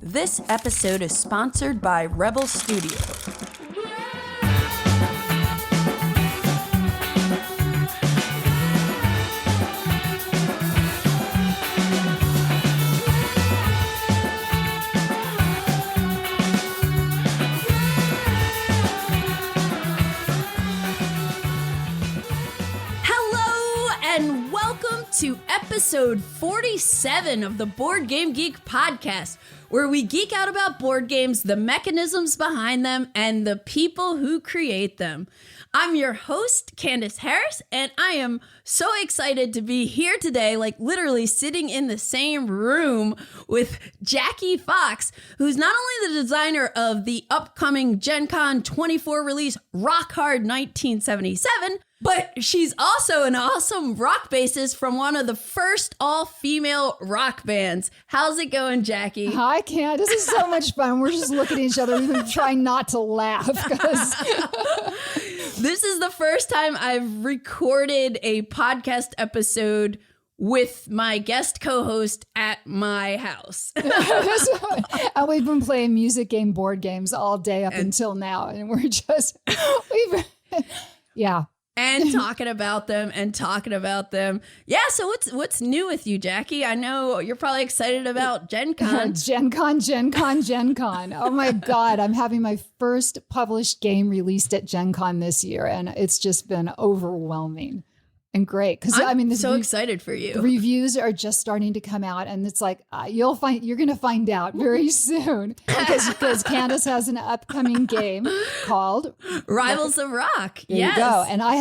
This episode is sponsored by Rebel Studio. And welcome to episode 47 of the Board Game Geek podcast, where we geek out about board games, the mechanisms behind them, and the people who create them. I'm your host, Candice Harris, and I am so excited to be here today, like literally sitting in the same room with Jackie Fox, who's not only the designer of the upcoming Gen Con 24 release Rock Hard 1977, but she's also an awesome rock bassist from one of the first all-female rock bands. How's it going, Jackie? Hi, Candice. This is so much fun. We're just looking at each other. We've been trying not to laugh because this is the first time I've recorded a podcast episode with my guest co-host at my house. And we've been playing music game board games all day up until now. And we're just, yeah. And talking about them. Yeah, so what's new with you, Jackie? I know you're probably excited about Gen Con. Gen Con. Oh my God, I'm having my first published game released at Gen Con this year, and it's just been overwhelming and great. Because I'm so excited for you. The reviews are just starting to come out, and it's like you're going to find out very soon because Candice has an upcoming game called Rivals of Rock. There you go. And I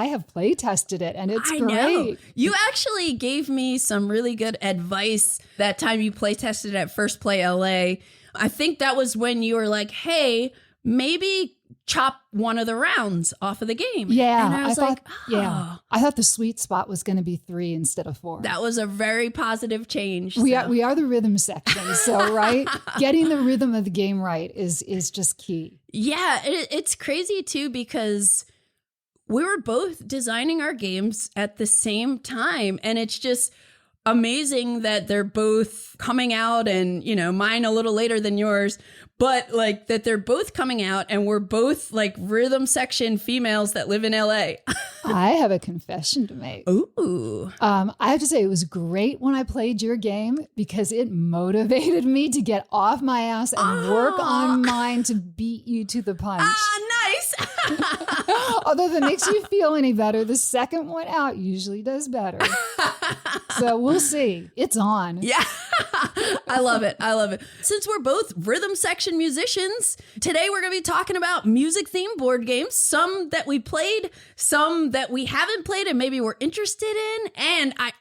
have play tested it, and it's great. Know. You actually gave me some really good advice that time you play tested at First Play LA. I think that was when you were like, "Hey, maybe chop one of the rounds off of the game." Yeah. And I thought, I thought the sweet spot was going to be 3 instead of 4. That was a very positive change. We are the rhythm section. So, right. Getting the rhythm of the game right is just key. Yeah. It's crazy too, because we were both designing our games at the same time. And it's just amazing that they're both coming out, and, you know, mine a little later than yours, but like that they're both coming out and we're both like rhythm section females that live in LA. I have a confession to make. Ooh. I have to say it was great when I played your game because it motivated me to get off my ass and work on mine to beat you to the punch. Nice. Although if it makes you feel any better, the second one out usually does better. So we'll see. It's on. Yeah. I love it. Since we're both rhythm section musicians, today we're going to be talking about music-themed board games, some that we played, some that we haven't played and maybe we're interested in. And I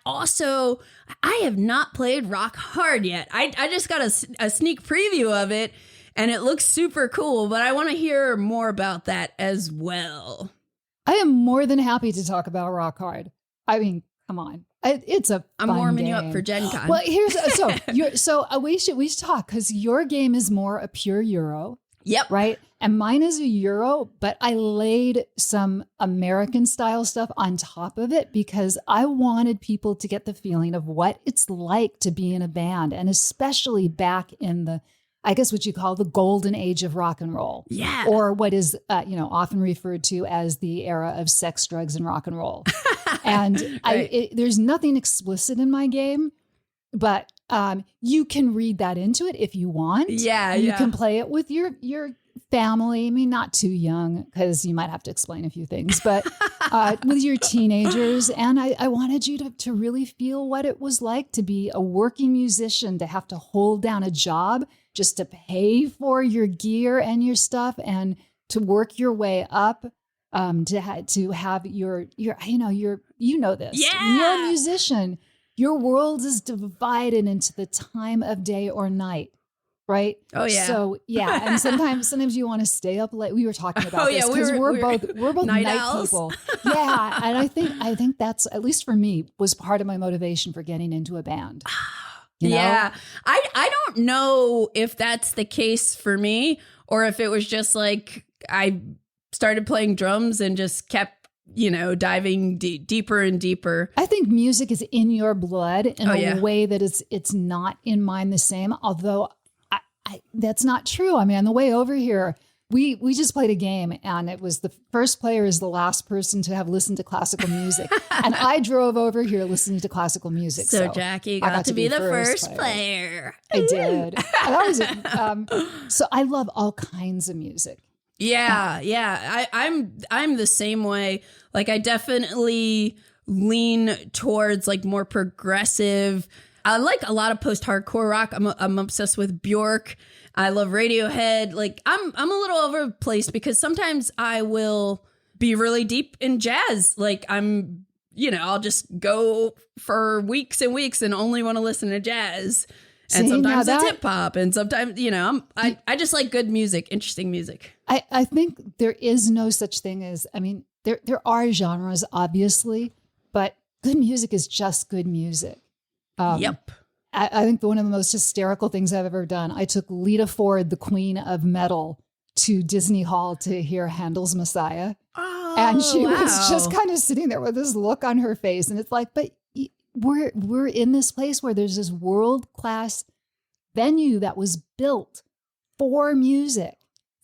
have not played Rock Hard yet. I just got a sneak preview of it, and it looks super cool, but I want to hear more about that as well. I am more than happy to talk about Rock Hard. I mean, come on. It's a I'm fun warming game. you up for Gen Con. Well, we should talk because your game is more a pure Euro. Yep. Right. And mine is a Euro, but I laid some American style stuff on top of it because I wanted people to get the feeling of what it's like to be in a band, and especially back in the, I guess what you call the golden age of rock and roll. Yeah. Or what is, often referred to as the era of sex, drugs, and rock and roll. And right. There's nothing explicit in my game, but you can read that into it if you want. Yeah. You can play it with your family. I mean, not too young because you might have to explain a few things, but with your teenagers. And I wanted you to really feel what it was like to be a working musician, to have to hold down a job just to pay for your gear and your stuff, and to work your way up, to have your this. Yeah. You're a musician. Your world is divided into the time of day or night, right? Oh yeah. So yeah, and sometimes you want to stay up late. We were talking about this because we're both night people. Yeah, and I think that's, at least for me, was part of my motivation for getting into a band. You know? Yeah. I don't know if that's the case for me, or if it was just like I started playing drums and just kept, diving deeper and deeper. I think music is in your blood in a way that it's not in mine the same. Although that's not true. I mean, on the way over here, we just played a game, and it was the first player is the last person to have listened to classical music. And I drove over here listening to classical music. So Jackie got to be the first player. I did. So I love all kinds of music. Yeah. I'm the same way. Like, I definitely lean towards like more progressive. I like a lot of post-hardcore rock. I'm obsessed with Bjork. I love Radiohead. Like, I'm a little over the place because sometimes I will be really deep in jazz. Like, I'll just go for weeks and weeks and only want to listen to jazz. And sometimes it's hip hop, and sometimes, I just like good music, interesting music. I think there is no such thing as, there are genres, obviously, but good music is just good music. Yep. I think one of the most hysterical things I've ever done, I took Lita Ford, the queen of metal, to Disney Hall to hear Handel's Messiah. Oh, and she was just kind of sitting there with this look on her face. And it's like, but we're in this place where there's this world-class venue that was built for music.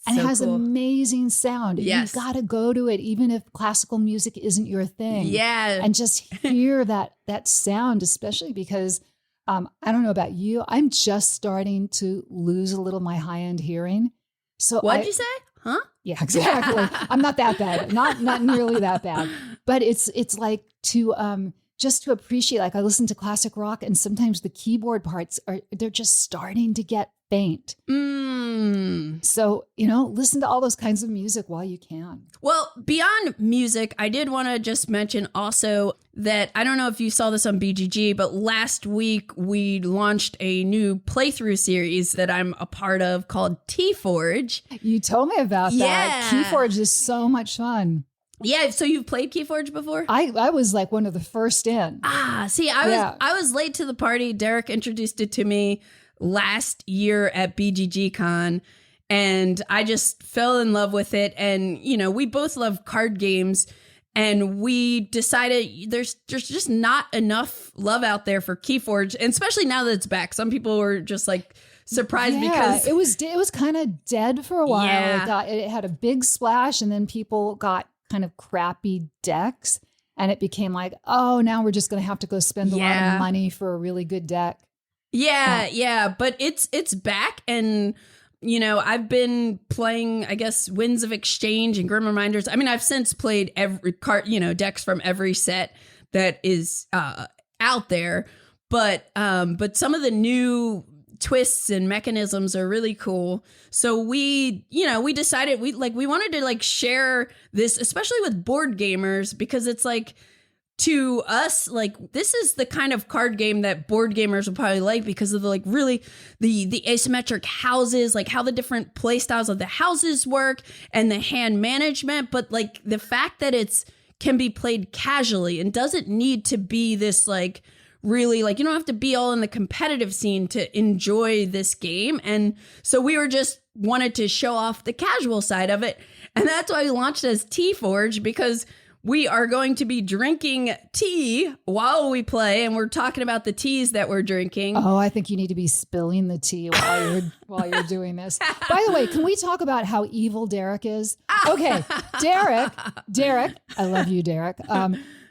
And it has amazing sound. Yes. You got to go to it, even if classical music isn't your thing. Yeah. And just hear that sound, especially because I don't know about you, I'm just starting to lose a little my high-end hearing. So what'd you say? Huh? Yeah, exactly. I'm not that bad. Not nearly that bad. But it's like to just to appreciate, like I listen to classic rock and sometimes the keyboard parts they're just starting to get faint. So, listen to all those kinds of music while you can. Well, beyond music, I did want to just mention also that I don't know if you saw this on BGG, but last week we launched a new playthrough series that I'm a part of called TeaForge. You told me about that. Yeah. TeaForge is so much fun. Yeah, so you've played TeaForge before? I was like one of the first in. See, I was late to the party. Derek introduced it to me last year at BGG Con, and I just fell in love with it. And, we both love card games, and we decided there's just not enough love out there for KeyForge, and especially now that it's back. Some people were just like surprised because it was kind of dead for a while. Yeah. It had a big splash, and then people got kind of crappy decks, and it became like, oh, now we're just going to have to go spend a lot of money for a really good deck. Yeah, but it's back, and I've been playing, I guess, Winds of Exchange and Grim Reminders. I mean, I've since played every card, decks from every set that is out there, but some of the new twists and mechanisms are really cool. So we decided we wanted to share this, especially with board gamers, because it's like, to us, like, this is the kind of card game that board gamers will probably like because of the the asymmetric houses, like how the different play styles of the houses work and the hand management. But like the fact that it's can be played casually and doesn't need to be this really you don't have to be all in the competitive scene to enjoy this game. And so we were just wanted to show off the casual side of it. And that's why we launched as TeaForge, because we are going to be drinking tea while we play, and we're talking about the teas that we're drinking. Oh, I think you need to be spilling the tea while you're doing this. By the way, can we talk about how evil Derek is? Okay, Derek, I love you, Derek.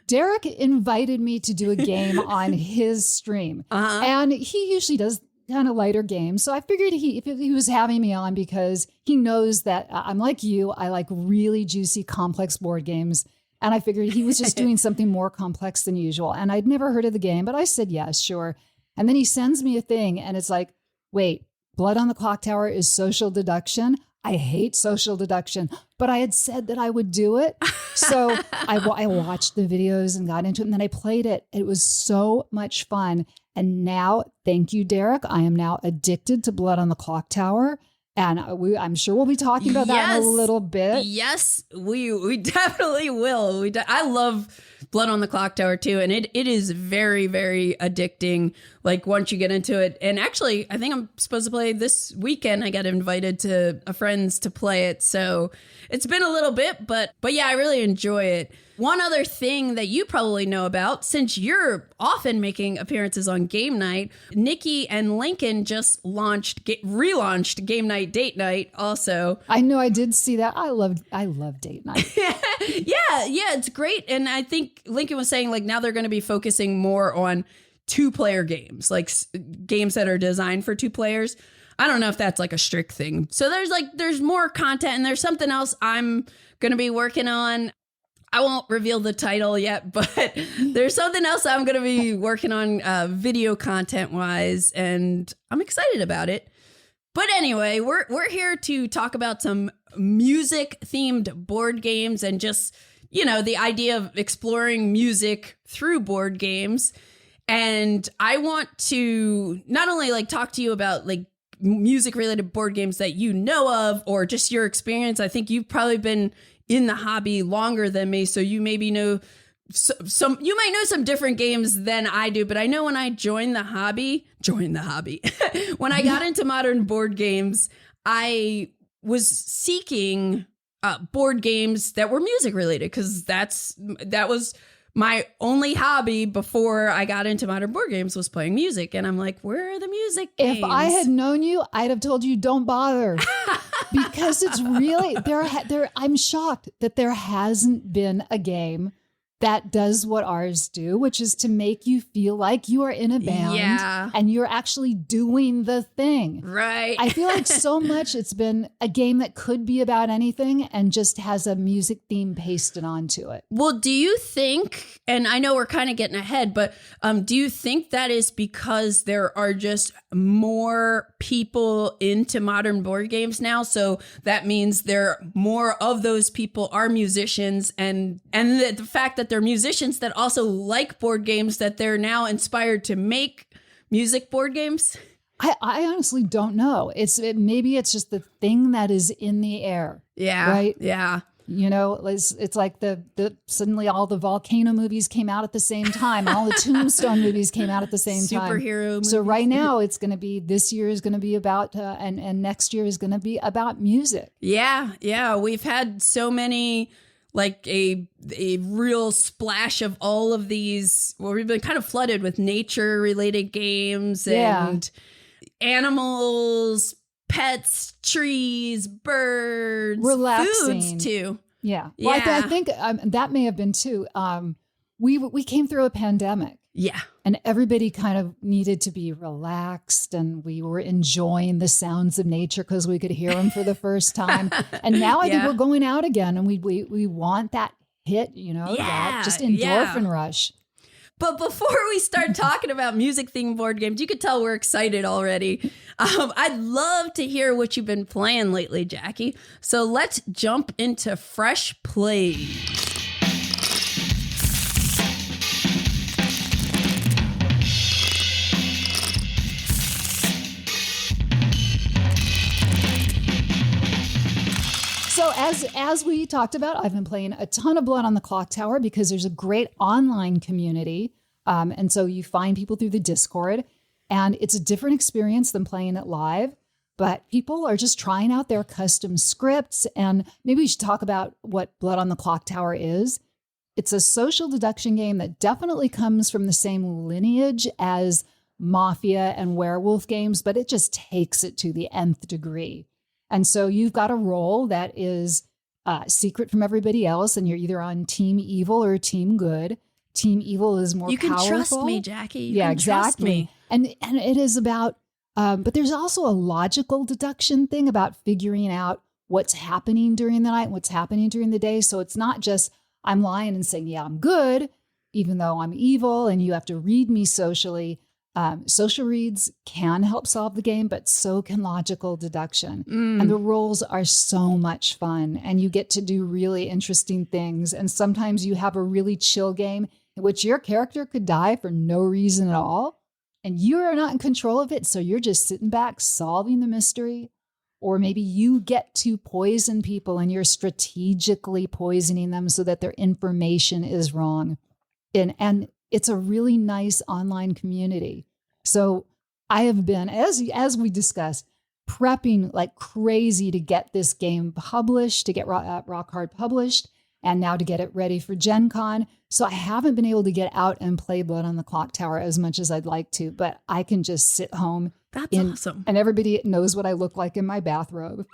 Derek invited me to do a game on his stream, and he usually does kind of lighter games. So I figured he was having me on because he knows that I'm like you. I like really juicy, complex board games. And I figured he was just doing something more complex than usual. And I'd never heard of the game, but I said, yes, sure. And then he sends me a thing and it's like, wait, Blood on the Clocktower is social deduction. I hate social deduction, but I had said that I would do it. So I watched the videos and got into it, and then I played it. It was so much fun. And now, thank you, Derek, I am now addicted to Blood on the Clocktower. And I'm sure we'll be talking about that in a little bit. Yes, we definitely will. I love Blood on the Clocktower too, and it is very, very addicting. Like once you get into it, and actually, I think I'm supposed to play this weekend. I got invited to a friend's to play it, so it's been a little bit, but yeah, I really enjoy it. One other thing that you probably know about, since you're often making appearances on GameNight, Nikki and Lincoln just relaunched GameNight DateNight also. I know, I did see that. I love DateNight. yeah, it's great. And I think Lincoln was saying like now they're going to be focusing more on 2-player games, like games that are designed for 2 players. I don't know if that's like a strict thing. So there's more content, and there's something else I'm going to be working on. I won't reveal the title yet, but there's something else I'm going to be working on video content wise, and I'm excited about it. But anyway, we're here to talk about some music themed board games and just, the idea of exploring music through board games. And I want to not only like talk to you about like music related board games that you know of or just your experience. I think you've probably been in the hobby longer than me, so you maybe know you might know some different games than I do, but I know when I joined the hobby, when I got into modern board games, I was seeking board games that were music related, because that was my only hobby before I got into modern board games, was playing music. And I'm like, where are the music games? If I had known you, I'd have told you don't bother. Because it's really, I'm shocked that there hasn't been a game that does what ours do, which is to make you feel like you are in a band and you're actually doing the thing. Right. I feel like so much it's been a game that could be about anything and just has a music theme pasted onto it. Well, do you think, and I know we're kind of getting ahead, but do you think that is because there are just more people into modern board games now? So that means more of those people are musicians, and the fact that they're musicians that also like board games, that they're now inspired to make music board games? I honestly don't know. Maybe it's just the thing that is in the air. Yeah. Right. Yeah. It's like suddenly all the volcano movies came out at the same time. All the Tombstone movies came out at the same time. Superhero movies. So right now it's going to be, this year is going to be about, and next year is going to be about music. Yeah. Yeah. We've had so many, like a real splash of all of these. Well, we've been kind of flooded with nature related games and animals, pets, trees, birds, relaxing foods too. Yeah. Well, I think that may have been too. We came through a pandemic. Yeah. And everybody kind of needed to be relaxed, and we were enjoying the sounds of nature because we could hear them for the first time. And now I think we're going out again, and we want that hit, that just endorphin rush. But before we start talking about music-themed board games, you could tell we're excited already. I'd love to hear what you've been playing lately, Jackie. So let's jump into fresh plays. So as we talked about, I've been playing a ton of Blood on the Clocktower because there's a great online community. And so you find people through the Discord, and it's a different experience than playing it live. But people are just trying out their custom scripts. And maybe we should talk about what Blood on the Clocktower is. It's a social deduction game that definitely comes from the same lineage as Mafia and Werewolf games, but it just takes it to the nth degree. And so you've got a role that is secret from everybody else, and you're either on Team Evil or Team Good. Team Evil is more powerful. You can trust me, Jackie. Yeah, exactly. And it is about, but there's also a logical deduction thing about figuring out what's happening during the night and what's happening during the day. So it's not just I'm lying and saying, yeah, I'm good, even though I'm evil, and you have to read me socially. Social reads can help solve the game, but so can logical deduction. And the roles are so much fun, and you get to do really interesting things. And sometimes you have a really chill game in which your character could die for no reason at all, and you are not in control of it. So you're just sitting back solving the mystery. Or maybe you get to poison people and you're strategically poisoning them so that their information is wrong. And it's a really nice online community. So I have been, as we discussed, prepping like crazy to get this game published, to get Rock Hard published. and now to get it ready for Gen Con. So I haven't been able to get out and play Blood on the Clocktower as much as I'd like to, but I can just sit home. That's awesome. And everybody knows what I look like in my bathrobe.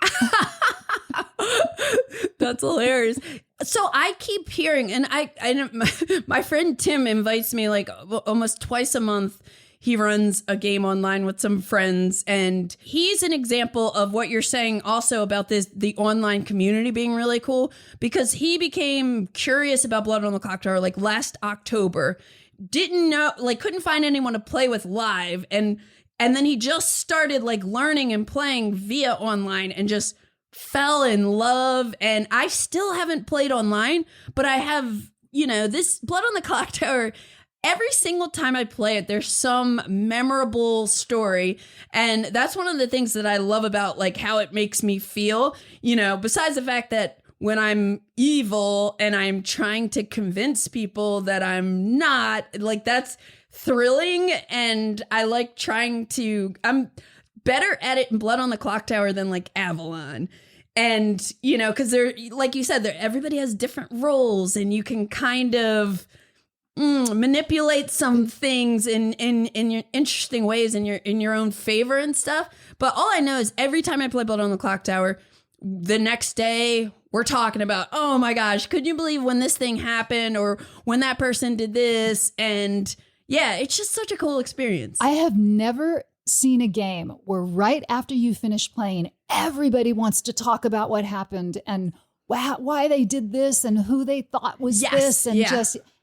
That's hilarious. So I keep hearing, and my friend Tim invites me like almost twice a month. He runs a game online with some friends, and he's an example of what you're saying also about the online community being really cool, because he became curious about Blood on the Clocktower like last October. Didn't know, like couldn't find anyone to play with live, and then he just started like learning and playing via online and just fell in love. And I still haven't played online, but I have, this Blood on the Clocktower. Every single time I play it, there's some memorable story. And that's one of the things that I love about like how it makes me feel, besides the fact that when I'm evil and I'm trying to convince people that I'm not, like that's thrilling. And I like I'm better at it in Blood on the Clocktower than like Avalon. And, because they're, like you said, everybody has different roles and you can kind of manipulate some things in your interesting ways in your own favor and stuff. But all I know is every time I play Blood on the Clocktower, the next day we're talking about, oh my gosh, could you believe when this thing happened or when that person did this? And yeah, it's just such a cool experience. I have never seen a game where right after you finish playing, everybody wants to talk about what happened and why they did this and who they thought was this and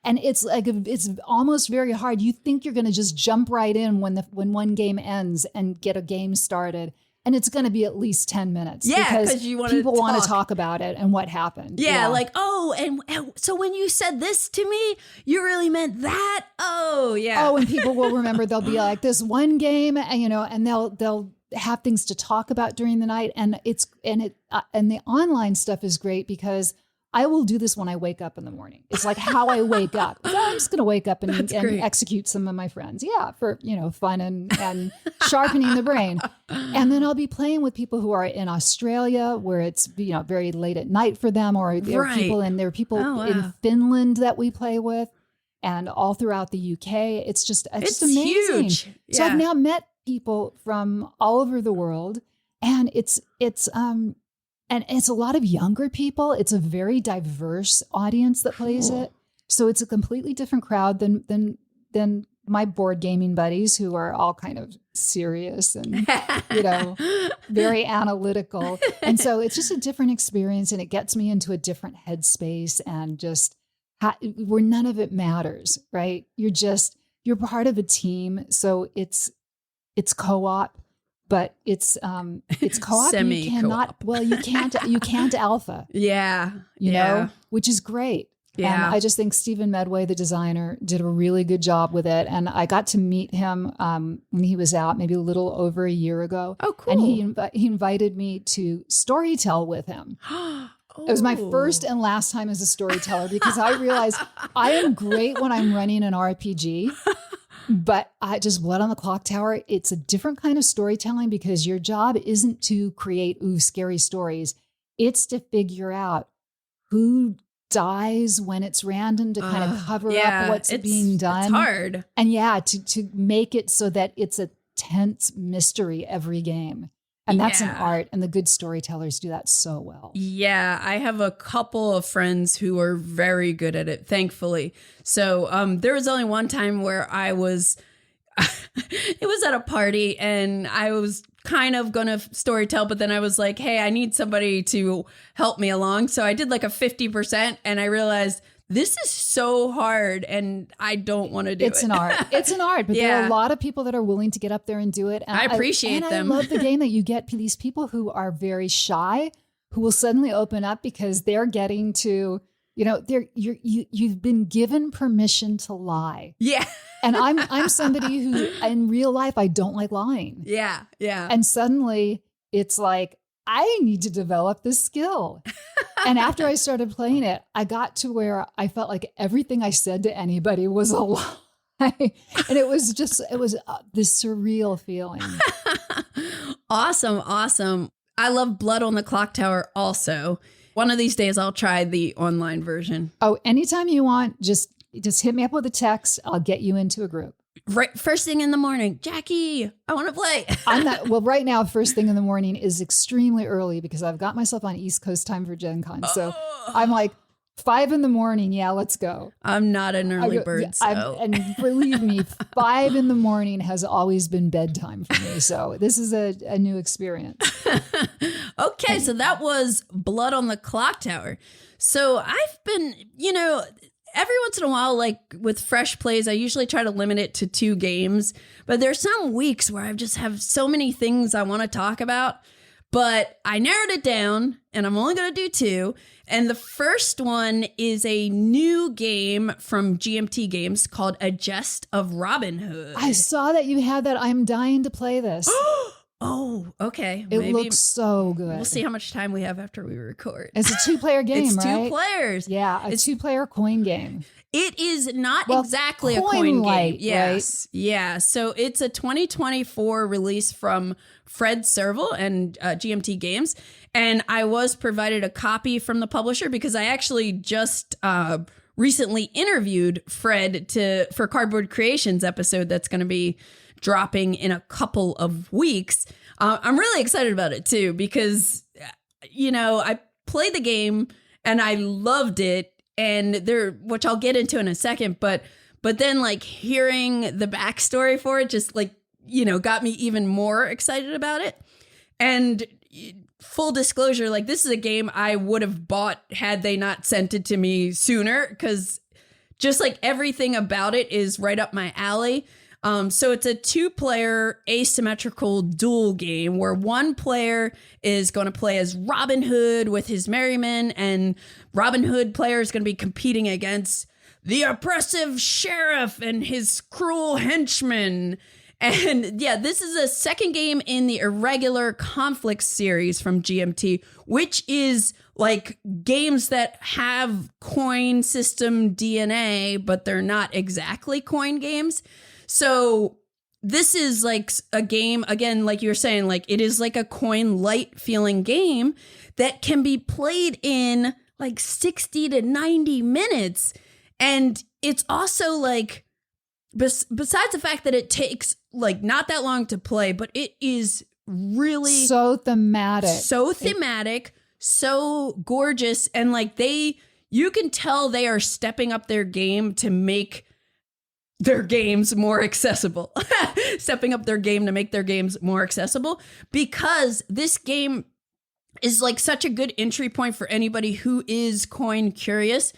and it's like it's almost very hard. You think you're going to just jump right in when one game ends and get a game started, and it's going to be at least 10 minutes. Yeah, because people want to talk about it and what happened. Yeah, like and so when you said this to me, you really meant that. Oh yeah. Oh, and people will remember. They'll be like this one game, and and they'll have things to talk about during the night, and the online stuff is great because I will do this when I wake up in the morning. It's like how I wake up. I'm just going to wake up and execute some of my friends. Yeah, for fun and sharpening the brain. And then I'll be playing with people who are in Australia, where it's very late at night for them, or there are people in Finland that we play with, and all throughout the UK. It's just amazing. Huge. Yeah. So I've now met people from all over the world, and it's a lot of younger people. It's a very diverse audience that plays it. So it's a completely different crowd than my board gaming buddies, who are all kind of serious and, very analytical. And so it's just a different experience, and it gets me into a different headspace, and just where none of it matters, right? You're part of a team. So it's co-op. But it's co-op. Semi-co-op. You can't alpha. Yeah. You know, which is great. Yeah. And I just think Stephen Medway, the designer, did a really good job with it. And I got to meet him when he was out maybe a little over a year ago. Oh, cool. And he invited me to storytell with him. It was my first and last time as a storyteller, because I realized I am great when I'm running an RPG. But Blood on the Clocktower, it's a different kind of storytelling, because your job isn't to create scary stories. It's to figure out who dies when it's random, to kind of cover up what's being done. It's hard. And to make it so that it's a tense mystery every game. And that's an art, and the good storytellers do that so well. Yeah, I have a couple of friends who are very good at it, thankfully. So there was only one time where it was at a party, and I was kind of going to storytell, but then I was like, hey, I need somebody to help me along. So I did like a 50%, and I realized this is so hard, and I don't want to do it. It's an art. It's an art, but there are a lot of people that are willing to get up there and do it. And I appreciate them. I love the game that you get these people who are very shy, who will suddenly open up because they're getting to, you've been given permission to lie. Yeah. And I'm somebody who, in real life, I don't like lying. Yeah, yeah. And suddenly it's like, I need to develop this skill. And after I started playing it, I got to where I felt like everything I said to anybody was a lie. And it was this surreal feeling. Awesome. I love Blood on the Clocktower also. One of these days I'll try the online version. Oh, anytime you want, just hit me up with a text. I'll get you into a group. Right, first thing in the morning, Jackie, I want to play. Right now, first thing in the morning is extremely early because I've got myself on East Coast time for Gen Con. So I'm like 5 a.m. Yeah, let's go. I'm not an early bird. And believe me, 5 a.m. has always been bedtime for me. So this is a new experience. Okay, so that was Blood on the Clocktower. So I've been, every once in a while, like with fresh plays, I usually try to limit it to 2 games. But there's some weeks where I just have so many things I want to talk about. But I narrowed it down, and I'm only going to do 2. And the first one is a new game from GMT Games called A Gest of Robin Hood. I saw that you had that. I'm dying to play this. Oh, okay. It looks so good. We'll see how much time we have after we record. It's a 2-player game, right? It's 2 players. Yeah, it's 2-player coin game. It is not exactly a coin game. Yes. Right? Yeah. So it's a 2024 release from Fred Serval and GMT Games. And I was provided a copy from the publisher because I actually just recently interviewed Fred for Cardboard Creations episode that's going to be dropping in a couple of weeks. I'm really excited about it too because, I played the game and I loved it. And which I'll get into in a second, but then like hearing the backstory for it just like, got me even more excited about it. And full disclosure, like this is a game I would have bought had they not sent it to me sooner, because just like everything about it is right up my alley. So it's a 2-player asymmetrical duel game where one player is going to play as Robin Hood with his merrymen, and Robin Hood player is going to be competing against the oppressive sheriff and his cruel henchmen. And yeah, this is a second game in the Irregular Conflict series from GMT, which is like games that have coin system DNA, but they're not exactly coin games. So this is like a game, again, like you were saying, like it is like a coin light feeling game that can be played in like 60 to 90 minutes. And it's also like, besides the fact that it takes like not that long to play, but it is really so thematic, so gorgeous. And like you can tell they are stepping up their game to make their games more accessible, stepping up their game to make their games more accessible, because this game is like such a good entry point for anybody who is coin curious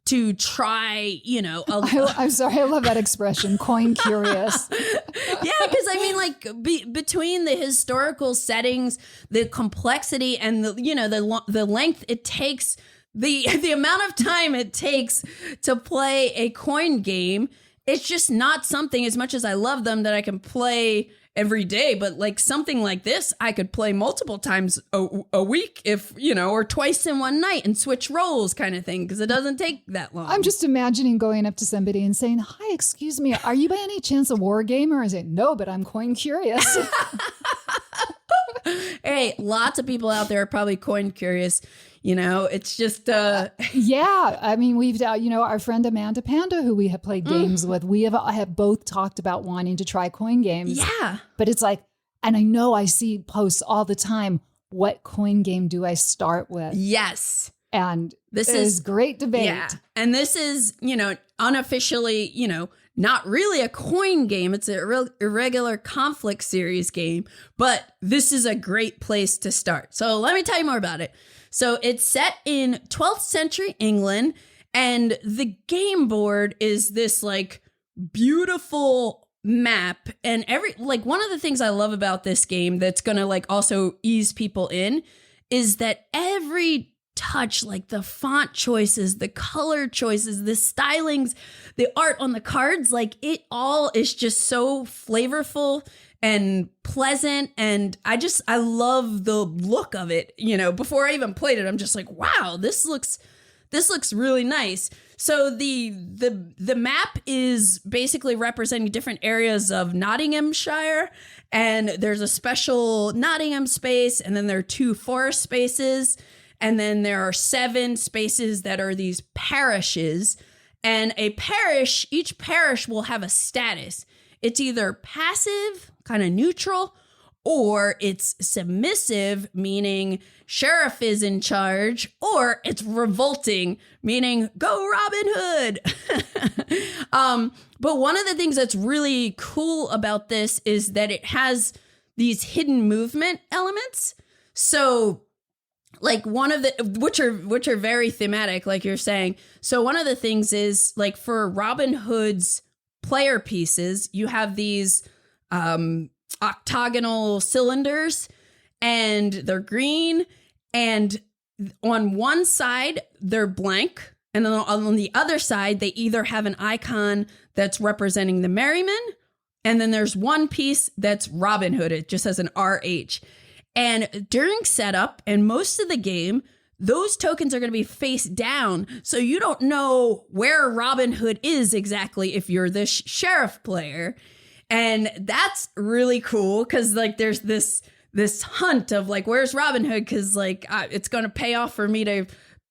to try, I'm sorry, I love that expression, coin curious. Yeah, because I mean, like between the historical settings, the complexity, and the length it takes, the amount of time it takes to play a coin game, it's just not something, as much as I love them, that I can play every day. But like something like this, I could play multiple times a week if, or twice in one night and switch roles kind of thing, because it doesn't take that long. I'm just imagining going up to somebody and saying, "Hi, excuse me, are you by any chance a war gamer?" I say, "No, but I'm coin curious." Hey, lots of people out there are probably coin curious. It's just... Yeah, I mean, we've, our friend Amanda Panda, who we have played games with, we have both talked about wanting to try coin games. Yeah. But it's like, and I know I see posts all the time, what coin game do I start with? Yes. And this is great debate. Yeah. And this is, unofficially, not really a coin game. It's an Irregular Conflict series game, but this is a great place to start. So let me tell you more about it. So it's set in 12th century England, and the game board is this like beautiful map. And one of the things I love about this game that's going to like also ease people in is that every touch, like the font choices, the color choices, the stylings, the art on the cards, like it all is just so flavorful and pleasant. And I love the look of it. Before I even played it, I'm just like, wow, this looks really nice. So the map is basically representing different areas of Nottinghamshire, and there's a special Nottingham space, and then there are 2 forest spaces. And then there are 7 spaces that are these parishes. And each parish will have a status. It's either passive, kind of neutral, or it's submissive, meaning sheriff is in charge, or it's revolting, meaning go Robin Hood. But one of the things that's really cool about this is that it has these hidden movement elements. So like one of the, which are very thematic, like you're saying. So one of the things is like for Robin Hood's player pieces, you have these octagonal cylinders and they're green, and on one side they're blank, and then on the other side they either have an icon that's representing the Merryman, and then there's one piece that's Robin Hood. It just has an RH. And during setup and most of the game, those tokens are going to be face down, so you don't know where Robin Hood is exactly if you're the sheriff player. And that's really cool because like there's this hunt of like, where's Robin Hood? Because like it's going to pay off for me to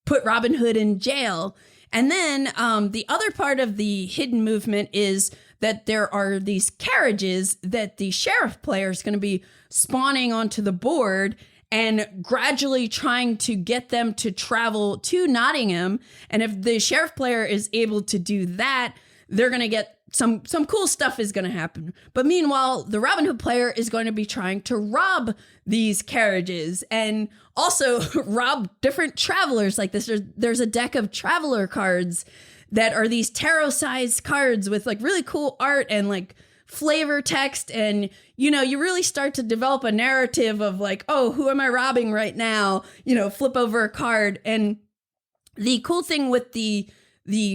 put Robin Hood in jail. And then the other part of the hidden movement is that there are these carriages that the sheriff player is going to be spawning onto the board and gradually trying to get them to travel to Nottingham. And if the sheriff player is able to do that, they're going to get some cool stuff is going to happen. But meanwhile, the Robin Hood player is going to be trying to rob these carriages and also rob different travelers. Like this, there's a deck of traveler cards that are these tarot-sized cards with like really cool art and like flavor text. And, you know, you really start to develop a narrative of like, oh, who am I robbing right now? You know, flip over a card. And the cool thing with the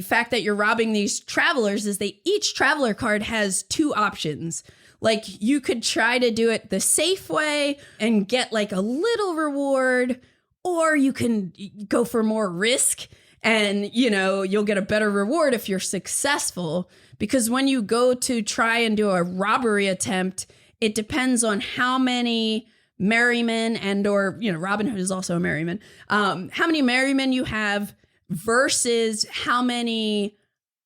fact that you're robbing these travelers is each traveler card has 2 options. Like you could try to do it the safe way and get like a little reward, or you can go for more risk and, you know, you'll get a better reward if you're successful. Because when you go to try and do a robbery attempt, it depends on how many merrymen or, you know, Robin Hood is also a merryman, how many merrymen you have versus how many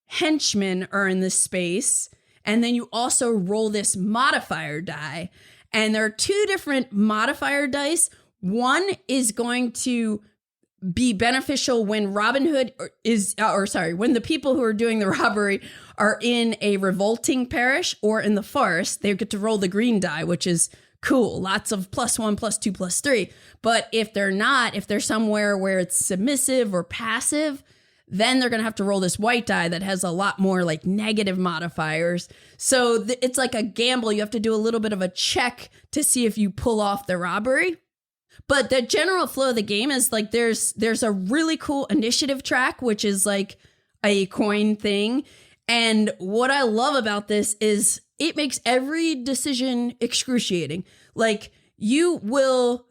henchmen are in this space. And then you also roll this modifier die. And there are 2 different modifier dice. One is going to be beneficial when Robin Hood when the people who are doing the robbery are in a revolting parish or in the forest. They get to roll the green die, which is cool. Lots of +1, +2, +3. But if they're not, if they're somewhere where it's submissive or passive, then they're going to have to roll this white die that has a lot more like negative modifiers. So it's like a gamble. You have to do a little bit of a check to see if you pull off the robbery. But the general flow of the game is like there's a really cool initiative track, which is like a coin thing. And what I love about this is it makes every decision excruciating. Like you will,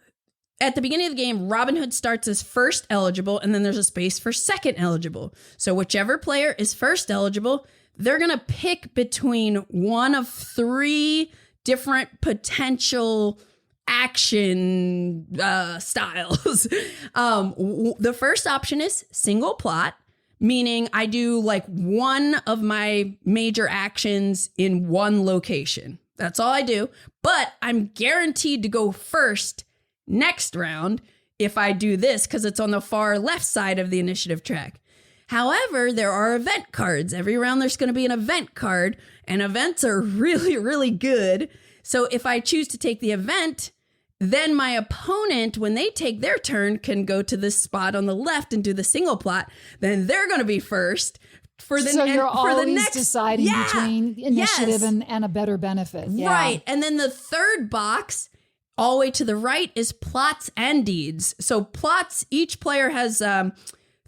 at the beginning of the game, Robin Hood starts as first eligible, and then there's a space for second eligible. So whichever player is first eligible, they're going to pick between one of 3 different potential action styles. The first option is single plot, meaning I do like one of my major actions in one location. That's all I do. But I'm guaranteed to go first next round if I do this because it's on the far left side of the initiative track. However, there are event cards. Every round there's going to be an event card, and events are really, really good. So if I choose to take the event, then my opponent, when they take their turn, can go to this spot on the left and do the single plot. Then they're going to be first. So you're always deciding between initiative and a better benefit. Yeah. Right. And then the third box, all the way to the right, is plots and deeds. So plots, each player has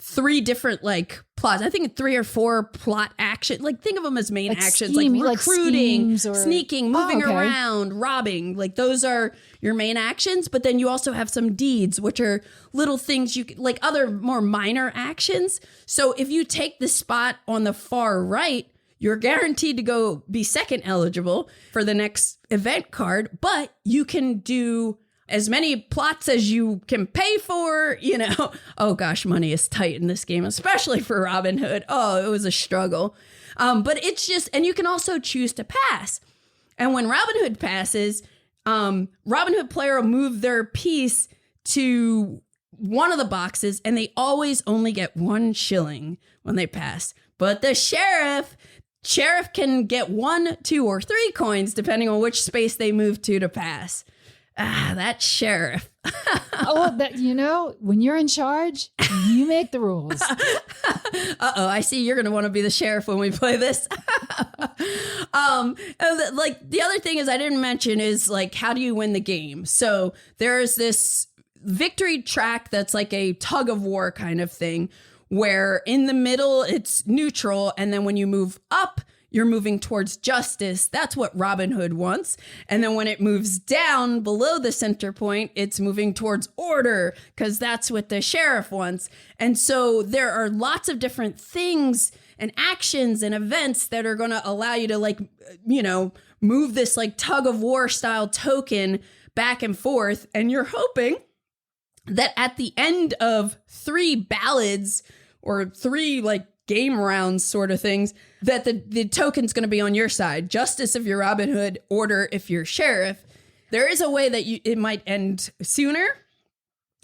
3 different like plots. I think 3 or 4 plot action. Like think of them as main actions, like recruiting, sneaking, moving around, robbing. Like those are your main actions. But then you also have some deeds, which are little things you like other more minor actions. So if you take the spot on the far right, you're guaranteed to go be second eligible for the next event card, but you can do as many plots as you can pay for, you know. Oh gosh, money is tight in this game, especially for Robin Hood. Oh, it was a struggle. But it's just, and you can also choose to pass. And when Robin Hood passes, Robin Hood player will move their piece to one of the boxes, and they always only get 1 shilling when they pass. But the sheriff can get 1, 2, or 3 coins, depending on which space they move to pass. Ah, that sheriff. Oh, that, you know, when you're in charge, you make the rules. Uh-oh, I see you're going to want to be the sheriff when we play this. Like, the other thing is I didn't mention is, like, how do you win the game? So there's this victory track that's like a tug of war kind of thing, where in the middle it's neutral, and then when you move up, you're moving towards justice. That's what Robin Hood wants. And then when it moves down below the center point, it's moving towards order, because that's what the sheriff wants. And so there are lots of different things and actions and events that are going to allow you to, like, you know, move this like tug of war style token back and forth. And you're hoping that at the end of 3 ballads or 3 like game rounds sort of things, that the token's going to be on your side. Justice if you're Robin Hood, order if you're sheriff. There is a way that it might end sooner.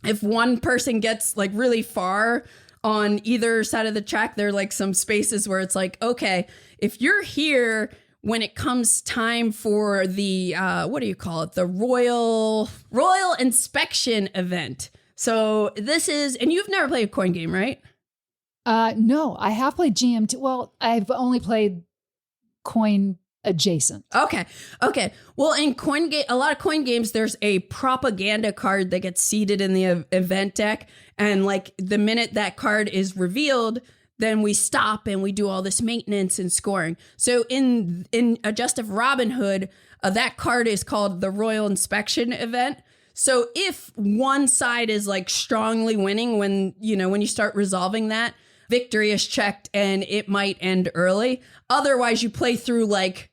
If one person gets like really far on either side of the track, there are like some spaces where it's like, okay, if you're here when it comes time for the, what do you call it? The royal inspection event. So this is, and you've never played a coin game, right? No, I have played GMT. Well, I've only played coin adjacent. Okay. Well, in a lot of coin games, there's a propaganda card that gets seeded in the event deck. And like the minute that card is revealed, then we stop and we do all this maintenance and scoring. So in a Just of Robin Hood, that card is called the Royal Inspection Event. So if one side is like strongly winning when you start resolving that, victory is checked and it might end early. Otherwise, you play through like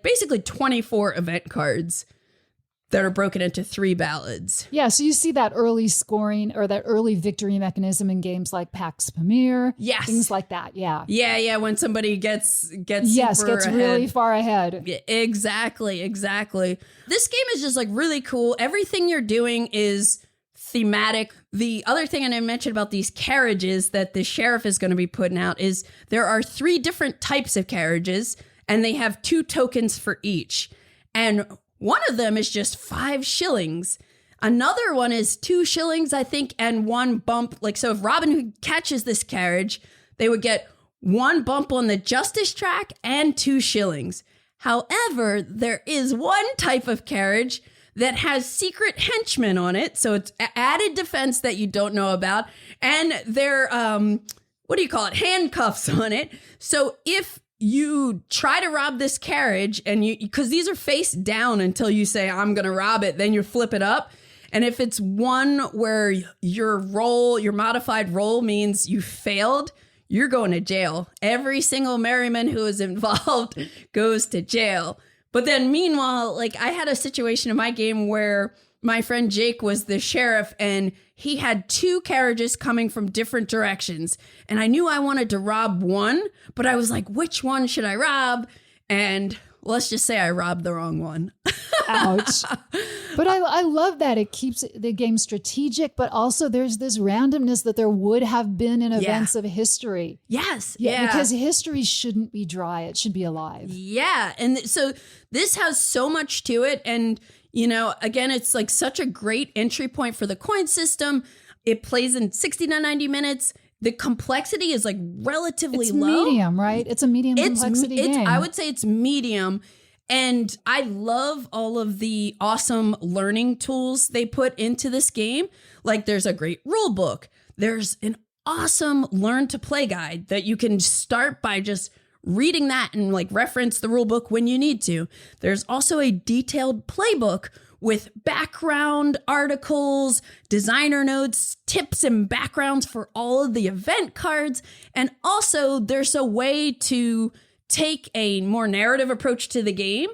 basically 24 event cards that are broken into 3 ballads. Yeah, so you see that early scoring or that early victory mechanism in games like Pax Pamir. Yes. Things like that, yeah. Yeah, when somebody gets really far ahead. Yeah, exactly. This game is just like really cool. Everything you're doing is thematic. The other thing I didn't mention about these carriages that the sheriff is going to be putting out is there are 3 different types of carriages, and they have 2 tokens for each. And one of them is just 5 shillings. Another one is 2 shillings, I think, and 1 bump. Like, so if Robin Hood catches this carriage, they would get 1 bump on the justice track and 2 shillings. However, there is one type of carriage that has secret henchmen on it. So it's added defense that you don't know about. And they're, handcuffs on it. So if you try to rob this carriage and because these are face down until you say, I'm going to rob it, then you flip it up. And if it's one where your modified roll means you failed, you're going to jail. Every single merryman who is involved goes to jail. But then meanwhile, like I had a situation in my game where my friend Jake was the sheriff and he had 2 carriages coming from different directions. And I knew I wanted to rob one, but I was like, which one should I rob? And let's just say I robbed the wrong one. Ouch. But I love that. It keeps the game strategic, but also there's this randomness that there would have been in events of history. Yes. Yeah. Because history shouldn't be dry. It should be alive. Yeah. And so this has so much to it. And, again, it's like such a great entry point for the coin system. It plays in 60 to 90 minutes. The complexity is like relatively low. It's medium, right? It's a medium complexity game. I would say it's medium. And I love all of the awesome learning tools they put into this game. Like there's a great rule book. There's an awesome learn to play guide that you can start by just reading that and like reference the rule book when you need to. There's also a detailed playbook with background articles, designer notes, tips and backgrounds for all of the event cards. And also there's a way to take a more narrative approach to the game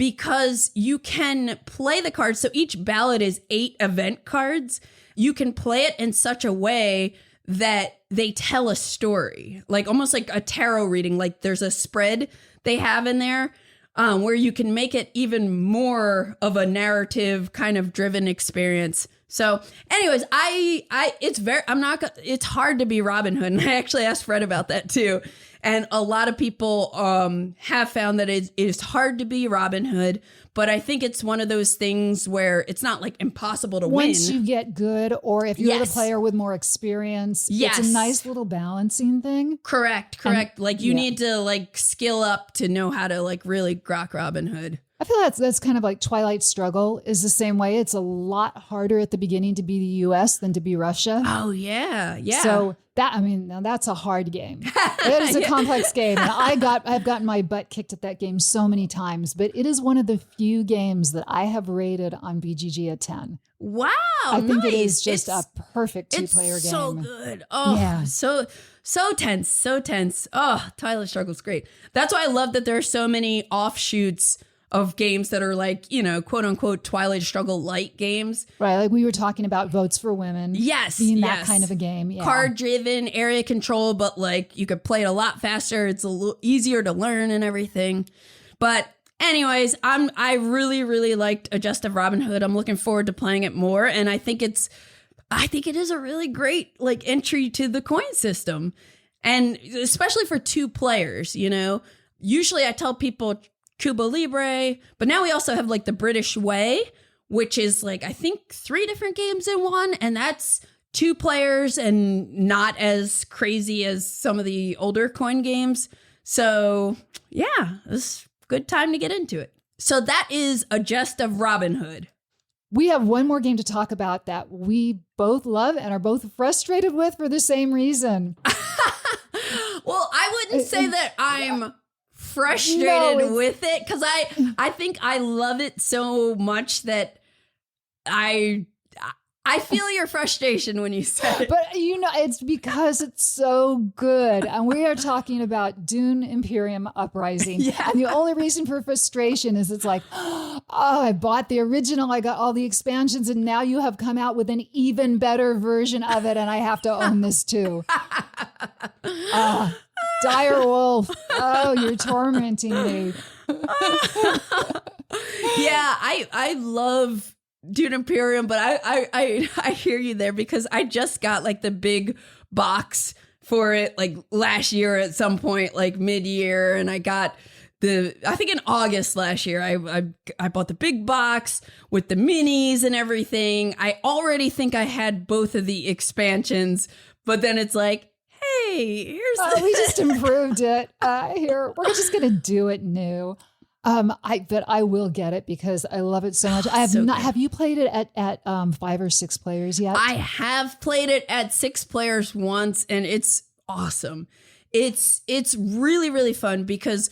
because you can play the cards. So each ballot is 8 event cards. You can play it in such a way that they tell a story, like almost like a tarot reading. Like there's a spread they have in there where you can make it even more of a narrative kind of driven experience. So anyways, it's hard to be Robin Hood. And I actually asked Fred about that too. And a lot of people have found that it is hard to be Robin Hood, but I think it's one of those things where it's not like impossible to win. Once you get good, or if you're the player with more experience, it's a nice little balancing thing. Correct. Like you need to like skill up to know how to like really grok Robin Hood. I feel that's kind of like Twilight Struggle is the same way. It's a lot harder at the beginning to be the US than to be Russia. Oh, yeah. Yeah. So now that's a hard game. It is a complex game. And I've gotten my butt kicked at that game so many times, but it is one of the few games that I have rated on BGG a 10. Wow. I think it is just a perfect 2-player game. It's so good. Oh, yeah. So tense. Oh, Twilight Struggle's great. That's why I love that there are so many offshoots of games that are like, you know, quote unquote Twilight Struggle light games. Right. Like we were talking about Votes for Women. Yes. Being that kind of a game. Yeah. Card driven, area control, but like you could play it a lot faster. It's a little easier to learn and everything. But anyways, I really, really liked A Jest of Robin Hood. I'm looking forward to playing it more. And I think it is a really great like entry to the coin system. And especially for 2 players, you know, usually I tell people Cuba Libre, but now we also have like the British Way, which is like, I think 3 different games in one. And that's 2 players and not as crazy as some of the older coin games. So yeah, it's a good time to get into it. So that is A Jest of Robin Hood. We have one more game to talk about that we both love and are both frustrated with for the same reason. Well, I wouldn't say that I'm frustrated with it, because I think I love it so much that I feel your frustration when you said it. But you know, it's because it's so good. And we are talking about Dune, Imperium, Uprising. Yeah. And the only reason for frustration is it's like, oh, I bought the original, I got all the expansions, and now you have come out with an even better version of it, and I have to own this too. Dire Wolf. Oh, you're tormenting me. Yeah, I love Dune Imperium, but I hear you there, because I just got like the big box for it like last year at some point, like mid-year, and I got I think in August last year, I bought the big box with the minis and everything. I already think I had both of the expansions, but then it's like, hey, here's we just improved it. Here, we're just gonna do it new. But I will get it because I love it so much. I have not. Good. Have you played it at 5 or 6 players yet? I have played it at 6 players once, and it's awesome. It's really, really fun because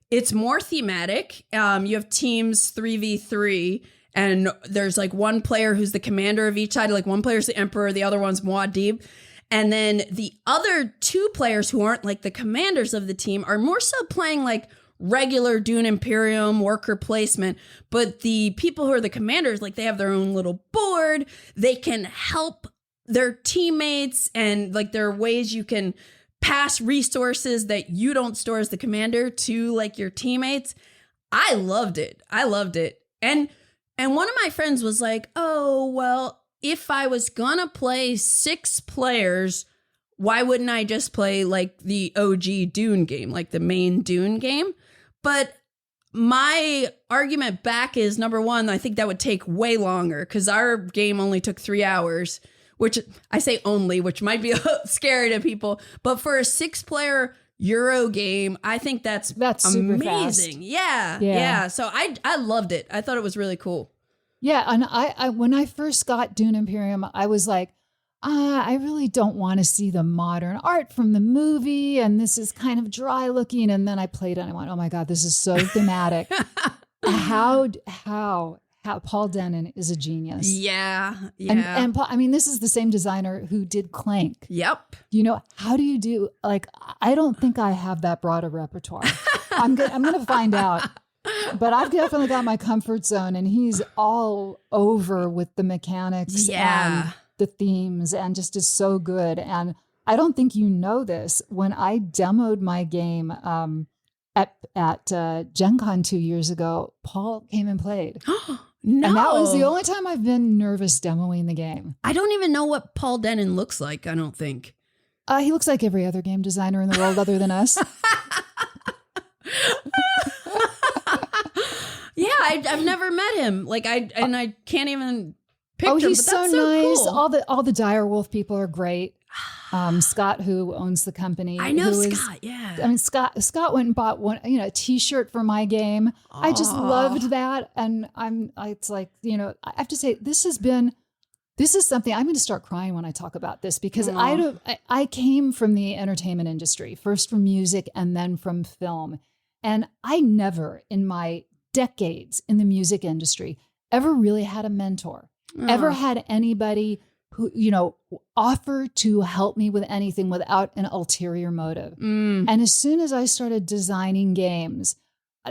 it's more thematic. You have teams 3v3, and there's like one player who's the commander of each side. Like one player's the emperor, the other one's Muad'Dib. And then the other 2 players who aren't like the commanders of the team are more so playing like regular Dune Imperium worker placement. But the people who are the commanders, like they have their own little board. They can help their teammates, and like there are ways you can pass resources that you don't store as the commander to like your teammates. I loved it. And one of my friends was like, oh, well, if I was gonna play 6 players, why wouldn't I just play like the OG Dune game, like the main Dune game? But my argument back is, number one, I think that would take way longer because our game only took 3 hours, which I say only, which might be scary to people. But for a 6-player Euro game, I think that's amazing. Yeah. So I loved it. I thought it was really cool. Yeah, and I when I first got Dune Imperium, I was like, I really don't want to see the modern art from the movie, and this is kind of dry looking. And then I played it and I went, oh my God, this is so thematic. How Paul Dennen is a genius. Yeah. And Paul, I mean, this is the same designer who did Clank. Yep. You know, how do you do, like, I don't think I have that broad a repertoire. I'm going to find out. But I've definitely got my comfort zone, and he's all over with the mechanics and the themes, and just is so good. And I don't think you know this. When I demoed my game at Gen Con 2 years ago, Paul came and played. No. And that was the only time I've been nervous demoing the game. I don't even know what Paul Denon looks like, I don't think. He looks like every other game designer in the world other than us. Yeah, I've never met him. Like I can't even picture. Oh, he's but so that's nice. Cool. All the Direwolf people are great. Scott, who owns the company, I know Scott. Yeah, I mean Scott went and bought a T-shirt for my game. Aww. I just loved that, and it's like, I have to say this is something I'm going to start crying when I talk about this, because I came from the entertainment industry, first from music and then from film, and I never in my decades in the music industry ever really had a mentor, ever had anybody who, offer to help me with anything without an ulterior motive. And as soon as I started designing games,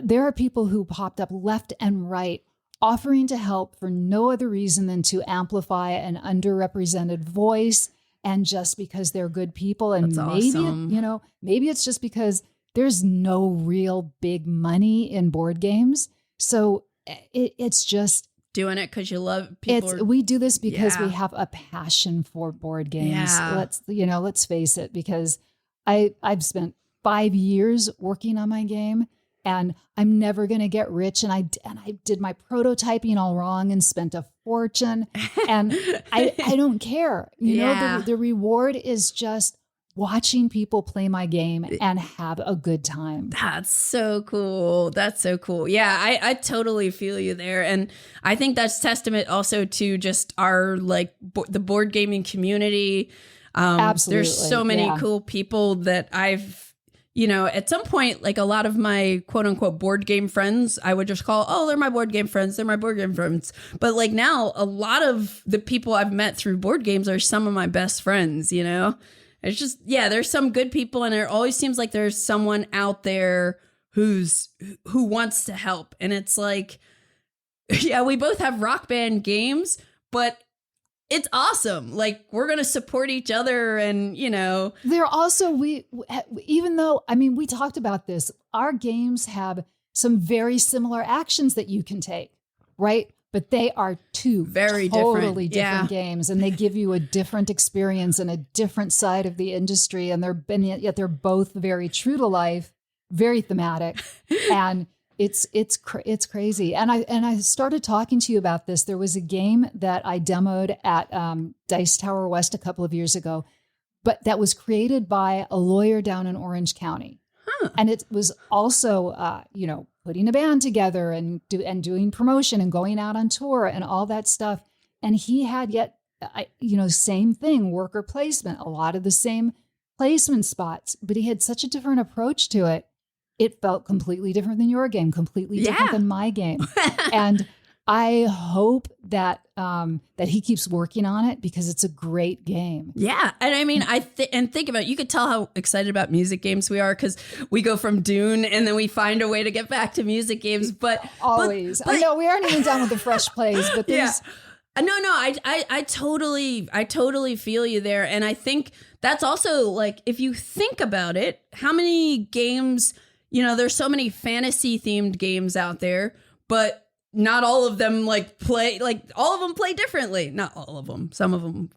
there are people who popped up left and right offering to help for no other reason than to amplify an underrepresented voice, and just because they're good people. And that's maybe, awesome. Maybe it's just because there's no real big money in board games. So it's just doing it because you love people. We do this because we have a passion for board games. Yeah. Let's face it, because I've spent 5 years working on my game, and I'm never going to get rich. And I did my prototyping all wrong and spent a fortune, and I don't care. The reward is just watching people play my game and have a good time. That's so cool. Yeah, I totally feel you there. And I think that's testament also to just our the board gaming community. Absolutely. There's so many cool people that I've, at some point, like a lot of my quote unquote board game friends, I would just call, they're my board game friends. They're my board game friends. But like now, a lot of the people I've met through board games are some of my best friends, It's just, there's some good people, and it always seems like there's someone out there who wants to help. And it's like, we both have Rock Band games, but it's awesome. Like, we're going to support each other, and, They're also, even though, we talked about this, our games have some very similar actions that you can take, right? But they are two totally different games, and they give you a different experience and a different side of the industry. And yet they're both very true to life, very thematic, and it's crazy. And I started talking to you about this. There was a game that I demoed at Dice Tower West a couple of years ago, but that was created by a lawyer down in Orange County. And it was also, putting a band together and doing promotion and going out on tour and all that stuff. And he had same thing, worker placement, a lot of the same placement spots, but he had such a different approach to it. It felt completely different than your game, completely different than my game. And I hope that that he keeps working on it, because it's a great game. Yeah. And think about it. You could tell how excited about music games we are, because we go from Dune and then we find a way to get back to music games. But always. I know we aren't even done with the fresh plays, but there's... No, I totally feel you there. And I think that's also, like, if you think about it, how many games, there's so many fantasy themed games out there, but not all of them play, all of them play differently. Not all of them. Some of them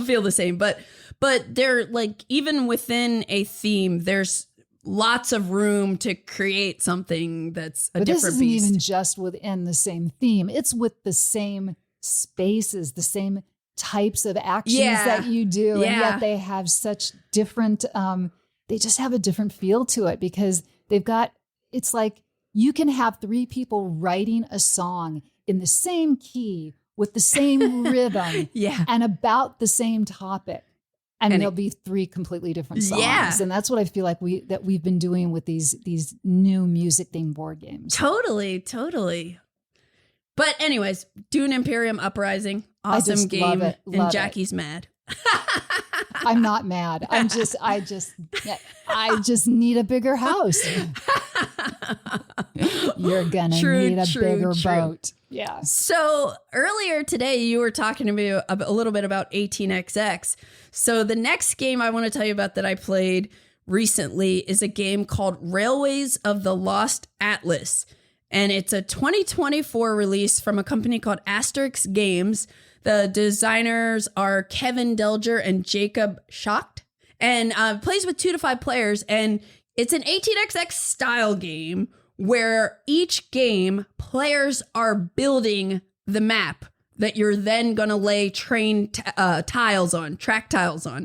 feel the same, but they're even within a theme, there's lots of room to create something that's a different beast. This isn't even just within the same theme. It's with the same spaces, the same types of actions that you do. And yet they have such different, they just have a different feel to it, because it's like, you can have 3 people writing a song in the same key with the same rhythm and about the same topic. And there'll be 3 completely different songs. Yeah. And that's what I feel like we've been doing with these new music themed board games. Totally. But anyways, Dune, Imperium, Uprising, awesome game. Love and Jackie's mad. I'm not mad. I just need a bigger house. You're gonna need a bigger boat. Yeah. So earlier today, you were talking to me a little bit about 18xx. So the next game I want to tell you about that I played recently is a game called Railways of the Lost Atlas. And it's a 2024 release from a company called Asterix Games. The designers are Kevin Delger and Jacob Schacht. And plays with 2 to 5 players. And it's an 18xx style game where each game players are building the map that you're then going to lay track tiles on,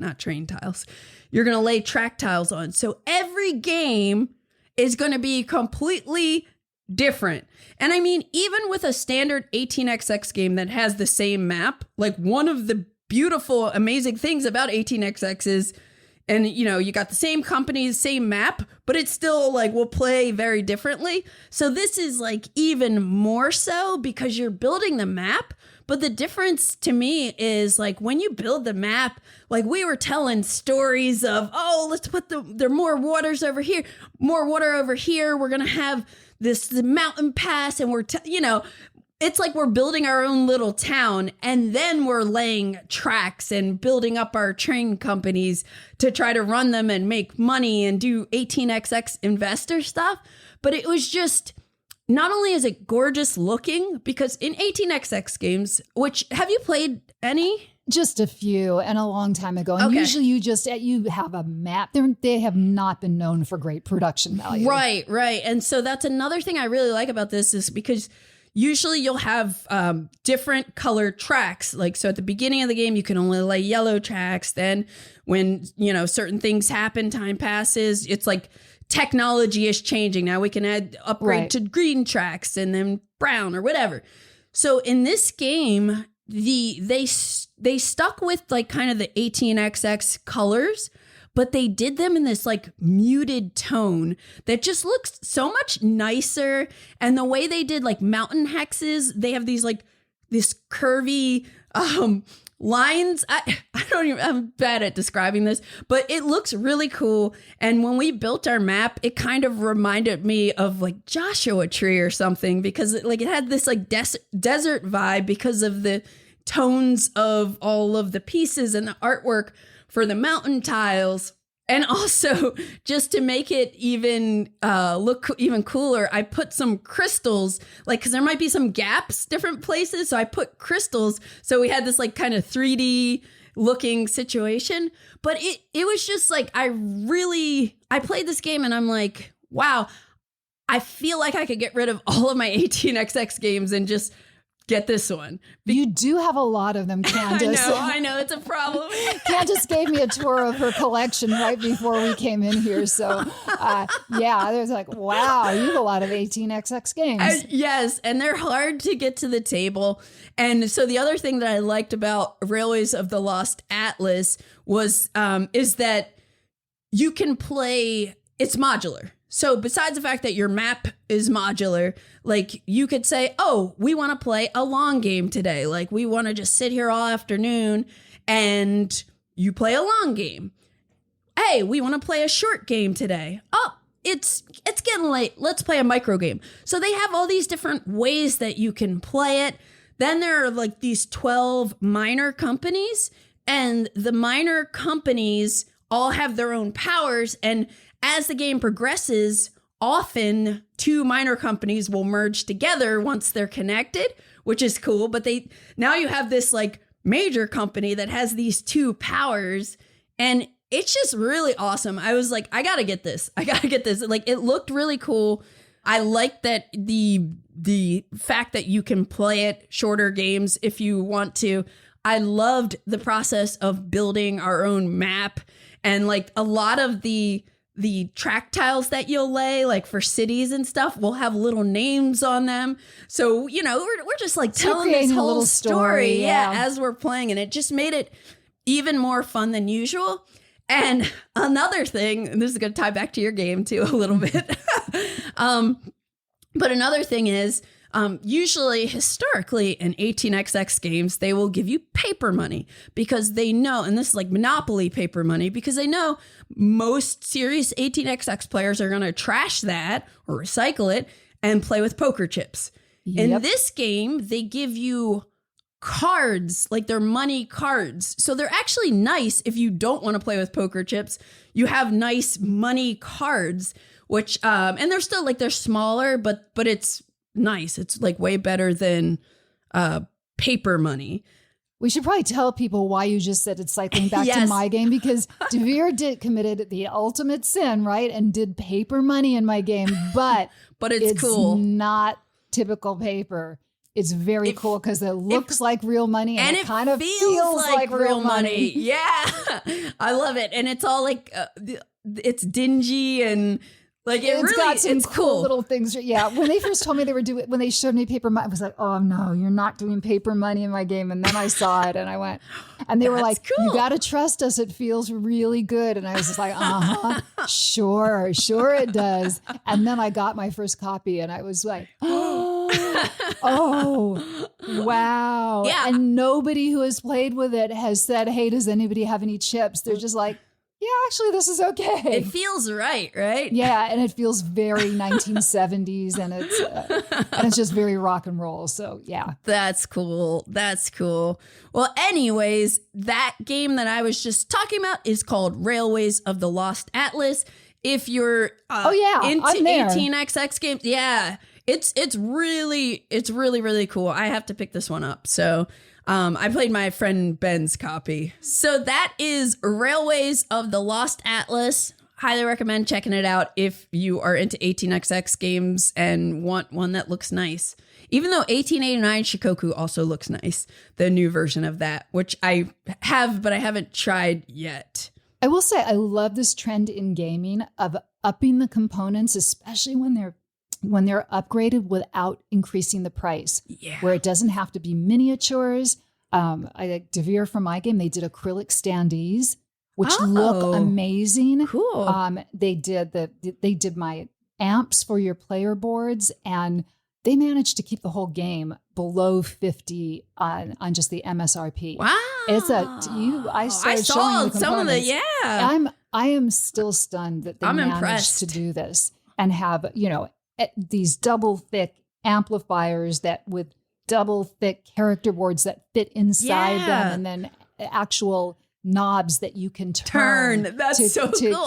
not train tiles. You're going to lay track tiles on. So every game is going to be completely different. And I mean, even with a standard 18xx game that has the same map, like one of the beautiful, amazing things about 18xx is, and you know, you got the same company, same map, but it's still like will play very differently. So this is like even more so because you're building the map. But the difference to me is like when you build the map, like we were telling stories of, oh, let's put there are more waters over here, more water over here. We're going to have the mountain pass and it's like we're building our own little town and then we're laying tracks and building up our train companies to try to run them and make money and do 18xx investor stuff. But it was just, not only is it gorgeous looking, because in 18xx games, which have you played any? Just a few and a long time ago. And usually you have a map. They have not been known for great production value. Right. And so that's another thing I really like about this is because usually you'll have different colored tracks. Like, so at the beginning of the game, you can only lay yellow tracks. Then when, certain things happen, time passes, it's like technology is changing. Now we can upgrade to green tracks and then brown or whatever. So in this game, they stuck with like kind of the 18xx colors, but they did them in this like muted tone that just looks so much nicer. And the way they did like mountain hexes, they have these like this curvy lines. I'm bad at describing this, but it looks really cool. And when we built our map, it kind of reminded me of like Joshua Tree or something, because it had this like desert vibe because of the tones of all of the pieces and the artwork for the mountain tiles. And also, just to make it even look even cooler, I put some crystals, like, because there might be some gaps, different places. So I put crystals. So we had this like kind of 3D looking situation. But it was just like, I played this game and I'm like, wow, I feel like I could get rid of all of my 18xx games and just get this one. You do have a lot of them, Candice. I know, it's a problem. Candice gave me a tour of her collection right before we came in here. So, there's like, wow, you have a lot of 18xx games. Yes, and they're hard to get to the table. And so the other thing that I liked about Railways of the Lost Atlas is that you can play, it's modular. So besides the fact that your map is modular, like you could say, oh, we want to play a long game today. Like we want to just sit here all afternoon and you play a long game. Hey, we want to play a short game today. Oh, it's getting late. Let's play a micro game. So they have all these different ways that you can play it. Then there are like these 12 minor companies, and the minor companies all have their own powers. And as the game progresses, often 2 minor companies will merge together once they're connected, which is cool. But now you have this like major company that has these 2 powers, and it's just really awesome. I was like, I gotta get this. Like, it looked really cool. I like that the fact that you can play it shorter games if you want to. I loved the process of building our own map, and like a lot of the track tiles that you'll lay, like for cities and stuff, will have little names on them. So, we're just like telling this whole story as we're playing. And it just made it even more fun than usual. And another thing, and this is going to tie back to your game too a little bit. But another thing is, Usually, historically, in 18xx games, they will give you paper money because they know, and this is like Monopoly paper money, because they know most serious 18xx players are going to trash that or recycle it and play with poker chips. Yep. In this game, they give you cards, like they're money cards. So they're actually nice if you don't want to play with poker chips. You have nice money cards, which, and they're still like, they're smaller, but it's nice. It's like way better than paper money. We should probably tell people why you just said it's cycling back Yes. to my game, because DeVere committed the ultimate sin, right? And did paper money in my game, but it's cool. Not typical paper. It's very cool because it looks like real money and it kind of feels like real money. Yeah, I love it. And it's all like, it's dingy and like it's cool little things. Yeah. When they first told me when they showed me paper money, I was like, oh no, you're not doing paper money in my game. And then I saw it and I went, and they were like, cool. You got to trust us. It feels really good. And I was just like, sure it does. And then I got my first copy and I was like, oh, wow. Yeah. And nobody who has played with it has said, hey, does anybody have any chips? They're just like, yeah, actually, this is okay. It feels right? Yeah, and it feels very 1970s, and it's just very rock and roll. So yeah, that's cool. Well, anyways, that game that I was just talking about is called Railways of the Lost Atlas. If you're into I'm there. 18xx games, yeah, it's really cool. I have to pick this one up. So. I played my friend Ben's copy. So that is Railways of the Lost Atlas. Highly recommend checking it out if you are into 18xx games and want one that looks nice. Even though 1889 Shikoku also looks nice, the new version of that, which I have, but I haven't tried yet. I will say I love this trend in gaming of upping the components, especially when they're upgraded without increasing the price, where it doesn't have to be miniatures. I like DeVere from my game. They did acrylic standees, which look amazing. Cool. They did my amps for your player boards, and they managed to keep the whole game below 50 on just the MSRP. Wow. I started showing the components. Some of the, yeah. I am still stunned that they managed impressed to do this and have, these double thick amplifiers with double thick character boards that fit inside them, and then actual knobs that you can turn to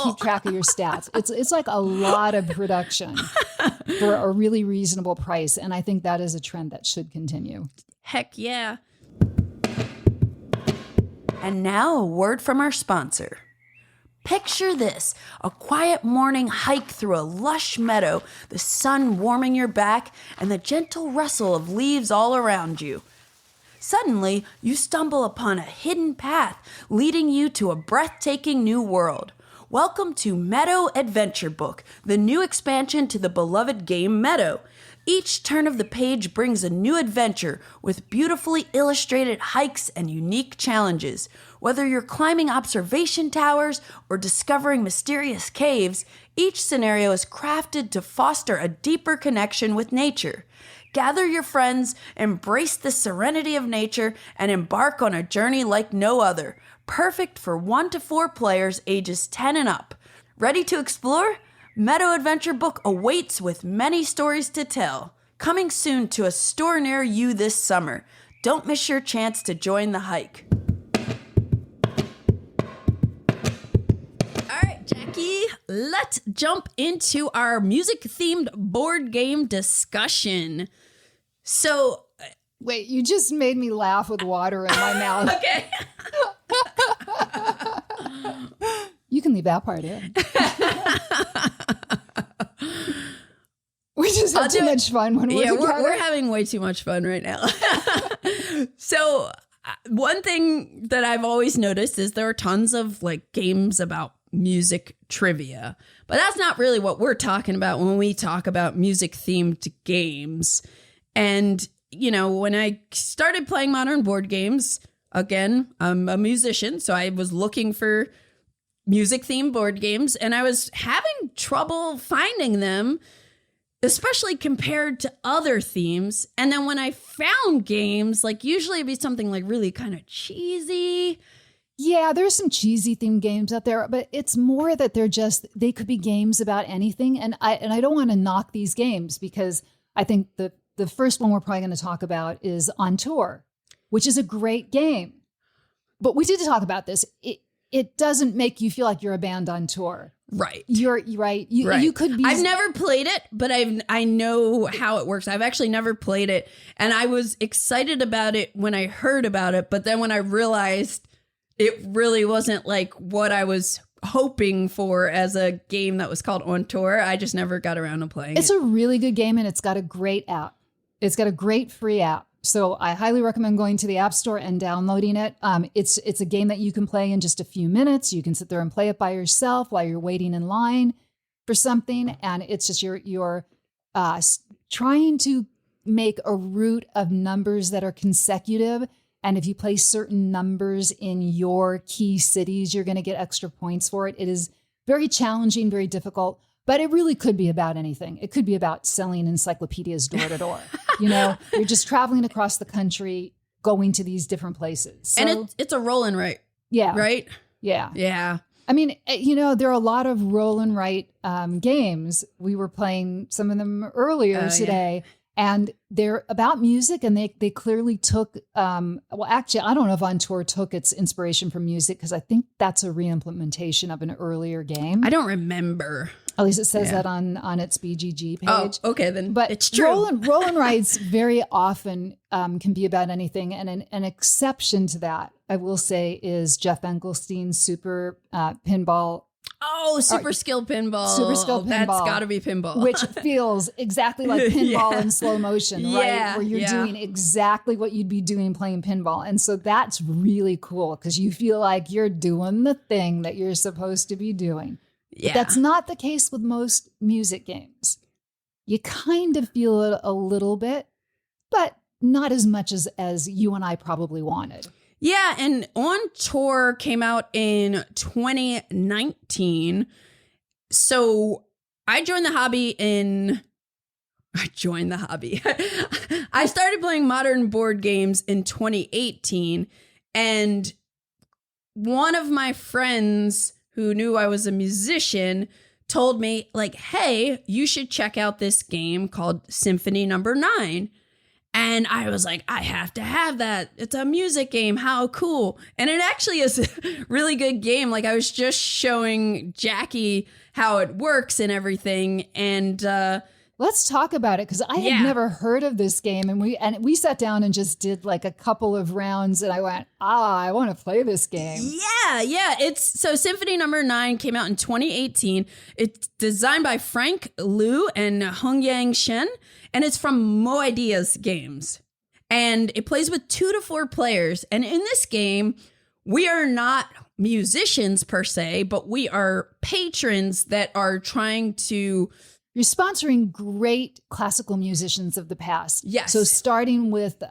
keep track of your stats. It's like a lot of production for a really reasonable price. And I think that is a trend that should continue. Heck yeah. And now a word from our sponsor. Picture this, a quiet morning hike through a lush meadow, the sun warming your back, and the gentle rustle of leaves all around you. Suddenly, you stumble upon a hidden path leading you to a breathtaking new world. Welcome to Meadow Adventure Book, the new expansion to the beloved game Meadow. Each turn of the page brings a new adventure with beautifully illustrated hikes and unique challenges. Whether you're climbing observation towers or discovering mysterious caves, each scenario is crafted to foster a deeper connection with nature. Gather your friends, embrace the serenity of nature, and embark on a journey like no other, perfect for 1 to 4 players ages 10 and up. Ready to explore? Meadow Adventure Book awaits with many stories to tell. Coming soon to a store near you this summer. Don't miss your chance to join the hike. All right, Jackie, let's jump into our music-themed board game discussion. So... Wait, you just made me laugh with water in my mouth. Okay. You can leave that part in. We just have too much fun when we're together. We're having way too much fun right now. So one thing that I've always noticed is there are tons of like games about music trivia, but that's not really what we're talking about when we talk about music themed games. And, when I started playing modern board games, again, I'm a musician, so I was looking for music themed board games and I was having trouble finding them. especially compared to other themes. And then when I found games, like usually it'd be something like really kind of cheesy. Yeah, there's some cheesy themed games out there, but it's more that they could be games about anything. And I don't want to knock these games because I think the first one we're probably going to talk about is On Tour, which is a great game. But we did talk about this. It doesn't make you feel like you're a band on tour. Right. You're right. You could be. I've never played it, but I know how it works. I've actually never played it. And I was excited about it when I heard about it. But then when I realized it really wasn't like what I was hoping for as a game that was called On Tour, I just never got around to playing it. It's a really good game, and it's got a great app. It's got a great free app. So I highly recommend going to the App Store and downloading it. It's a game that you can play in just a few minutes. You can sit there and play it by yourself while you're waiting in line for something. And it's just you're trying to make a route of numbers that are consecutive. And if you place certain numbers in your key cities, you're going to get extra points for it. It is very challenging, very difficult. But it really could be about anything. It could be about selling encyclopedias door to door. You're just traveling across the country, going to these different places. So, and it's a roll and write. Yeah. Right? Yeah. Yeah. I mean, there are a lot of roll and write games. We were playing some of them earlier today. Yeah. And they're about music, and they clearly took, actually, I don't know if On Tour took its inspiration from music, because I think that's a re-implementation of an earlier game. I don't remember. At least it says that on its BGG page. Oh, okay, then but it's true. Roll and rides very often can be about anything. And an exception to that, I will say, is Jeff Engelstein's Super Pinball. Oh, Super Skill Pinball. Super Skill Pinball. That's got to be pinball. Which feels exactly like pinball in slow motion, right? Where you're doing exactly what you'd be doing playing pinball. And so that's really cool because you feel like you're doing the thing that you're supposed to be doing. Yeah. But that's not the case with most music games. You kind of feel it a little bit, but not as much as you and I probably wanted. Yeah, and On Tour came out in 2019. So I joined the hobby. I started playing modern board games in 2018. And one of my friends who knew I was a musician told me, like, hey, you should check out this game called Symphony No.9. And I was like, I have to have that. It's a music game. How cool. And it actually is a really good game. Like, I was just showing Jackie how it works and everything. And let's talk about it, because I had never heard of this game. And we sat down and just did like a couple of rounds, and I went, I want to play this game. Yeah. So Symphony No.9 came out in 2018. It's designed by Frank Liu and Hongyang Shen. And it's from Mo Ideas Games. And it plays with 2 to 4 players. And in this game, we are not musicians per se, but we are patrons that are trying to... You're sponsoring great classical musicians of the past. Yes. So starting with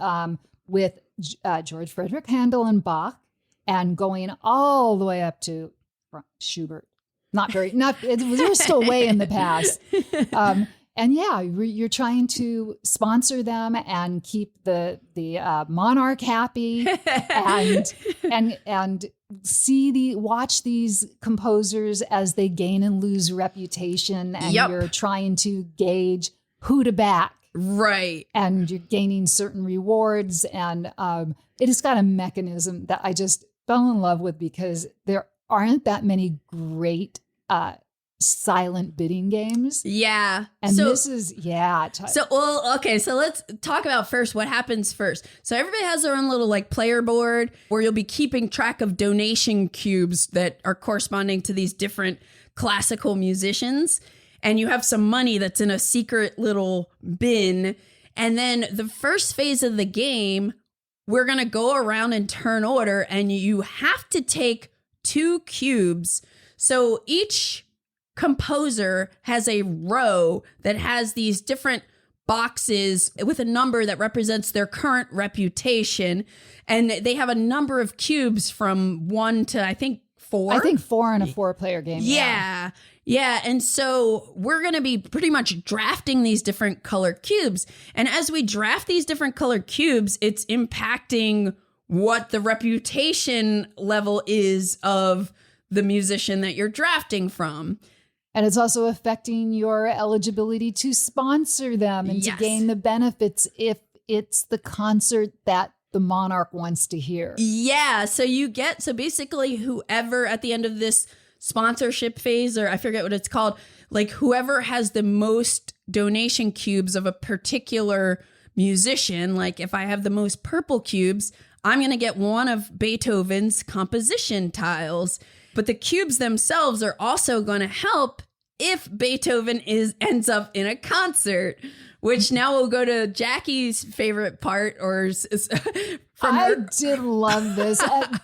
George Frederick Handel and Bach, and going all the way up to Schubert. We're still way in the past. And you're trying to sponsor them and keep the monarch happy, and watch these composers as they gain and lose reputation, and you're trying to gauge who to back, right? And you're gaining certain rewards, and it has got a mechanism that I just fell in love with, because there aren't that many great silent bidding games. Yeah. And this is, So let's talk about first what happens first. So everybody has their own little like player board where you'll be keeping track of donation cubes that are corresponding to these different classical musicians. And you have some money that's in a secret little bin. And then the first phase of the game, we're going to go around in turn order, and you have to take 2 cubes. So each composer has a row that has these different boxes with a number that represents their current reputation. And they have a number of cubes from 1 to, I think, 4. I think 4 in a 4-player game. Yeah. Yeah, and so we're going to be pretty much drafting these different color cubes. And as we draft these different color cubes, it's impacting what the reputation level is of the musician that you're drafting from. And it's also affecting your eligibility to sponsor them and to gain the benefits if it's the concert that the monarch wants to hear. Yeah, so basically whoever at the end of this sponsorship phase, or I forget what it's called, like whoever has the most donation cubes of a particular musician, like if I have the most purple cubes, I'm going to get one of Beethoven's composition tiles. But the cubes themselves are also going to help if Beethoven ends up in a concert, which now we'll go to Jackie's favorite part, I did love this. But,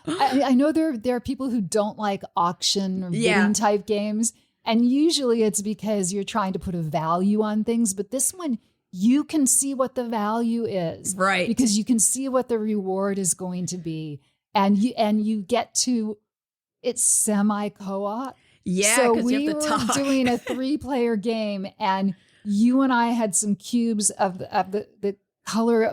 I know there are people who don't like auction or bidding type games. And usually it's because you're trying to put a value on things. But this one, you can see what the value is. Right. Because you can see what the reward is going to be. And you get to, it's semi-co-op. Yeah, so we were doing a 3-player game, and you and I had some cubes of the color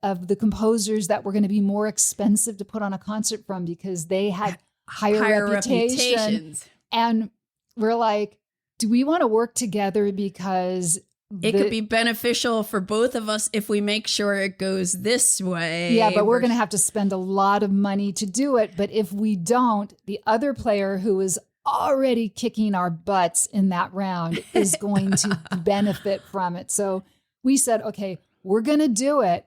of the composers that were going to be more expensive to put on a concert from because they had higher reputations. And we're like, do we want to work together because it could be beneficial for both of us if we make sure it goes this way. Yeah, but we're going to have to spend a lot of money to do it. But if we don't, the other player who is already kicking our butts in that round is going to benefit from it. So we said, okay, we're going to do it,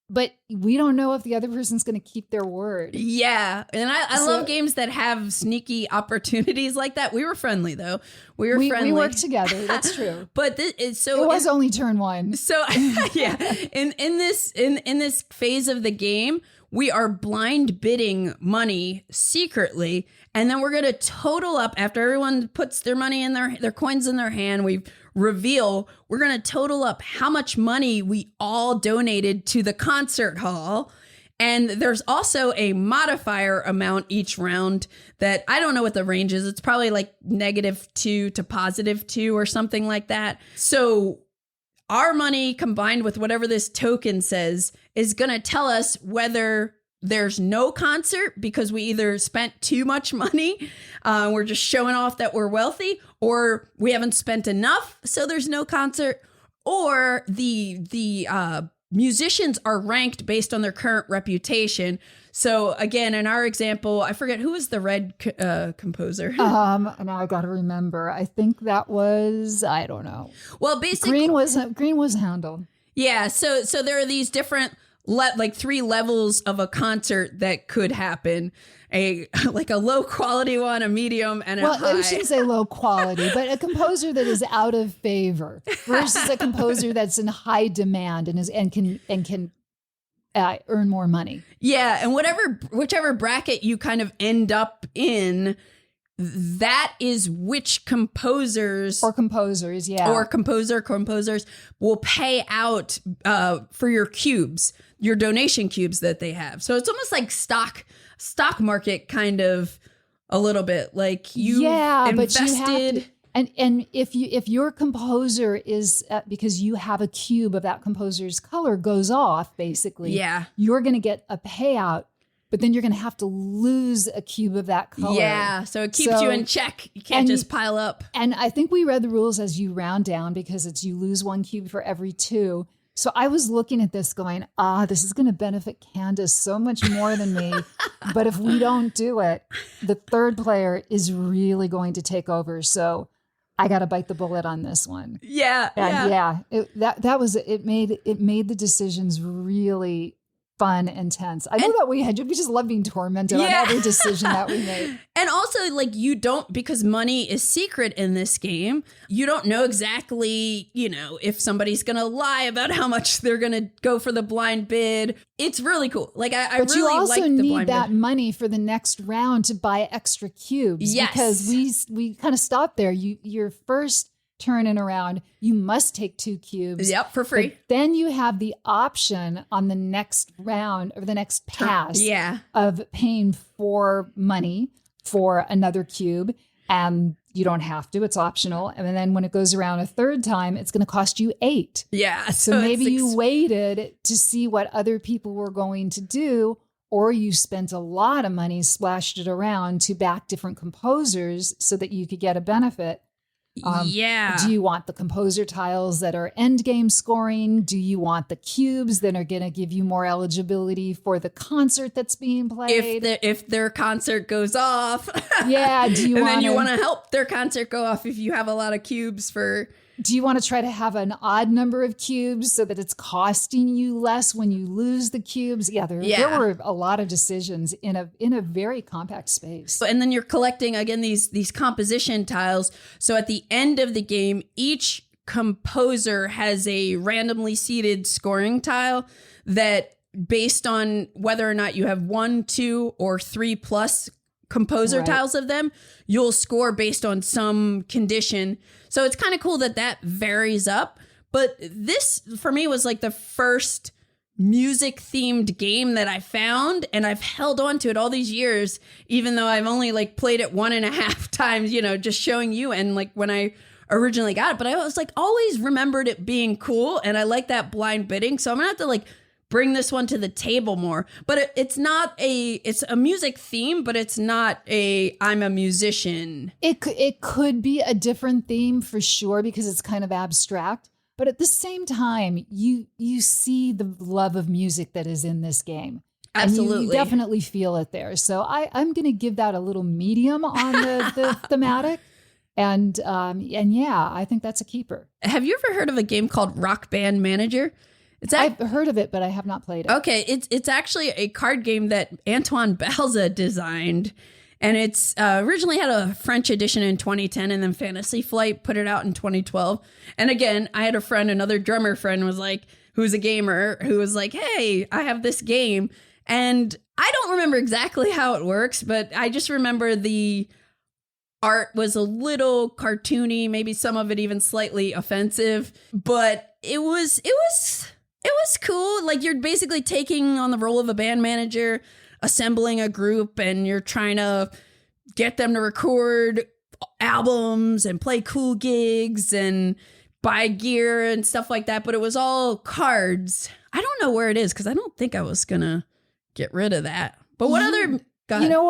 but we don't know if the other person's going to keep their word. Yeah. And I love games that have sneaky opportunities like that. We were friendly, though. We friendly. We worked together. That's true. But it was only turn one. So yeah, in this phase of the game, we are blind bidding money secretly, and then we're going to total up after everyone puts their money in their coins in their hand. We're going to total up how much money we all donated to the concert hall. And there's also a modifier amount each round that I don't know what the range is. It's probably like -2 to +2 or something like that. So our money combined with whatever this token says is going to tell us whether there's no concert because we either spent too much money, we're just showing off that we're wealthy, or we haven't spent enough, so there's no concert, or the musicians are ranked based on their current reputation. So again, in our example, I forget who was the red composer. Now I got to remember. I think that was, I don't know. Well, basically, Green was Handel. Yeah. So there are these different like 3 levels of a concert that could happen. A low quality one, a medium, and a high. Well, I shouldn't say low quality, but a composer that is out of favor versus a composer that's in high demand and can earn more money. Yeah, and whichever bracket you kind of end up in, that is which composers or composers will pay out for your cubes, your donation cubes that they have. So it's almost like stock market kind of a little bit, like you invested. But you have to, and if your composer is because you have a cube of that composer's color goes off, basically, you're going to get a payout. But then you're going to have to lose a cube of that color. Yeah, so it keeps you in check. You can't just pile up. And I think we read the rules as you round down because it's you lose 1 cube for every 2. So I was looking at this going, this is going to benefit Candice so much more than me. But if we don't do it, the third player is really going to take over. So I got to bite the bullet on this one. Yeah. And it made the decisions really fun and tense. I know that we just love being tormented on every decision that we made. And also, because money is secret in this game, you don't know exactly, if somebody's going to lie about how much they're going to go for the blind bid. It's really cool. But really you also like the need blind that bid. money for the next round to buy extra cubes. Yes. Because we kind of stopped there. Your first turn in around, you must take 2 cubes. Yep, for free. But then you have the option on the next round or the next pass of paying for money for another cube. And You don't have to, it's optional. And then when it goes around a third time, it's going to cost you 8. Yeah. So maybe you waited to see what other people were going to do, or you spent a lot of money, splashed it around to back different composers so that you could get a benefit. Do you want the composer tiles that are end game scoring? Do you want the cubes that are going to give you more eligibility for the concert that's being played? If their concert goes off. Yeah. Do you then you want to help their concert go off if you have a lot of cubes for... Do you want to try to have an odd number of cubes so that it's costing you less when you lose the cubes? Yeah, there were a lot of decisions in a very compact space. And then you're collecting, again, these composition tiles. So at the end of the game, each composer has a randomly seeded scoring tile that, based on whether or not you have 1, 2, or 3 plus composer tiles of them, you'll score based on some condition. So it's kind of cool that varies up. But this, for me, was like the first music themed game that I found, and I've held on to it all these years, even though I've only like played it 1.5 times, just showing you and like when I originally got it. But I was like always remembered it being cool, and I like that blind bidding. So I'm gonna have to like bring this one to the table more. But it's a music theme, but it's not I'm a musician. It could be a different theme for sure, because it's kind of abstract. But at the same time, you see the love of music that is in this game. Absolutely. And you definitely feel it there. So I'm going to give that a little medium on the thematic. And yeah, I think that's a keeper. Have you ever heard of a game called Rockband Manager? I've heard of it, but I have not played it. Okay, it's actually a card game that Antoine Balza designed, and it's originally had a French edition in 2010, and then Fantasy Flight put it out in 2012. And again, I had a friend, another drummer friend, who's a gamer, who was like, "Hey, I have this game," and I don't remember exactly how it works, but I just remember the art was a little cartoony, maybe some of it even slightly offensive, but it was cool. Like, you're basically taking on the role of a band manager, assembling a group, and you're trying to get them to record albums and play cool gigs and buy gear and stuff like that. But it was all cards. I don't know where it is, because I don't think I was going to get rid of that. But what other...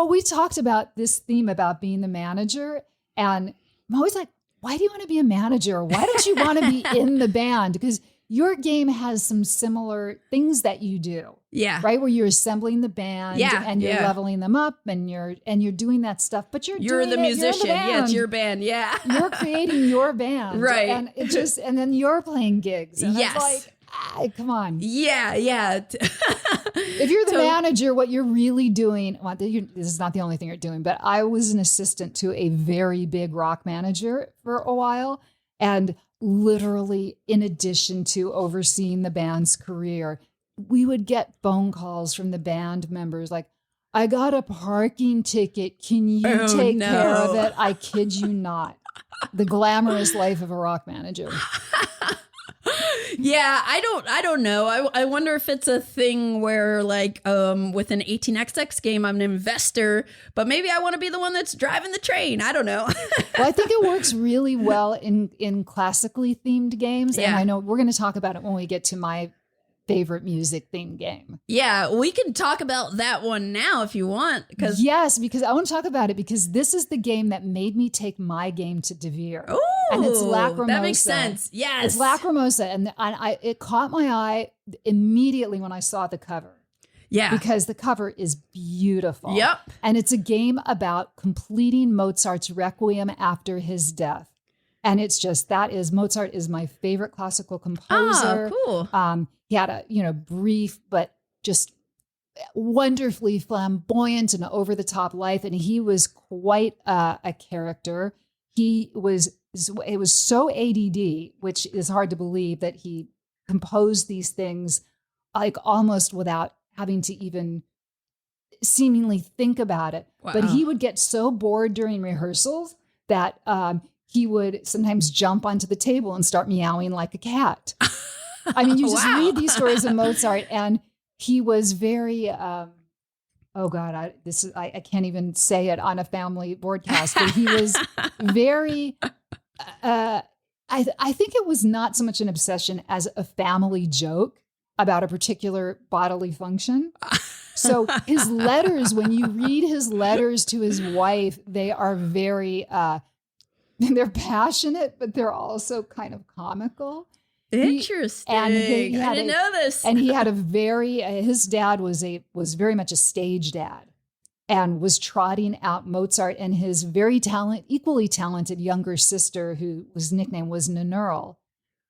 we talked about this theme about being the manager, and I'm always like, why do you want to be a manager? Why don't you want to be in the band? Because your game has some similar things that you do. Yeah. Right? Where you're assembling the band and you're leveling them up and you're doing that stuff. But you're the musician. Yeah, it's your band. Yeah. You're creating your band. Right. And and then you're playing gigs. And yes. It's like, come on. Yeah. If you're the manager, what you're really doing, this is not the only thing you're doing, but I was an assistant to a very big rock manager for a while. And literally, in addition to overseeing the band's career, we would get phone calls from the band members like, "I got a parking ticket. Can you take care of it?" I kid you not. The glamorous life of a rock manager. Yeah, I don't know. I wonder if it's a thing where, like, with an 18xx game, I'm an investor, but maybe I want to be the one that's driving the train. I don't know. Well, I think it works really well in classically themed games. Yeah. And I know we're going to talk about it when we get to my favorite music themed game. Yeah, we can talk about that one now if you want. Yes, because I want to talk about it because this is the game that made me take my game to DeVere. Oh, and it's Lacrimosa. That makes sense. Yes. It's Lacrimosa. And it caught my eye immediately when I saw the cover. Yeah. Because the cover is beautiful. Yep. And it's a game about completing Mozart's Requiem after his death. And it's just, Mozart is my favorite classical composer. Oh, cool. He had a, brief, but just wonderfully flamboyant and over the top life. And he was quite a character. It was so ADD, which is hard to believe that he composed these things like almost without having to even seemingly think about it. Wow. But he would get so bored during rehearsals that he would sometimes jump onto the table and start meowing like a cat. I mean, you just read these stories of Mozart, and he was very oh God, I can't even say it on a family broadcast, but he was very, I think it was not so much an obsession as a family joke about a particular bodily function. So his letters, when you read his letters to his wife, they are very, they're passionate, but they're also kind of comical. Interesting. I didn't know this. And he had his dad was very much a stage dad and was trotting out Mozart and his equally talented younger sister, whose nickname was Nanurl,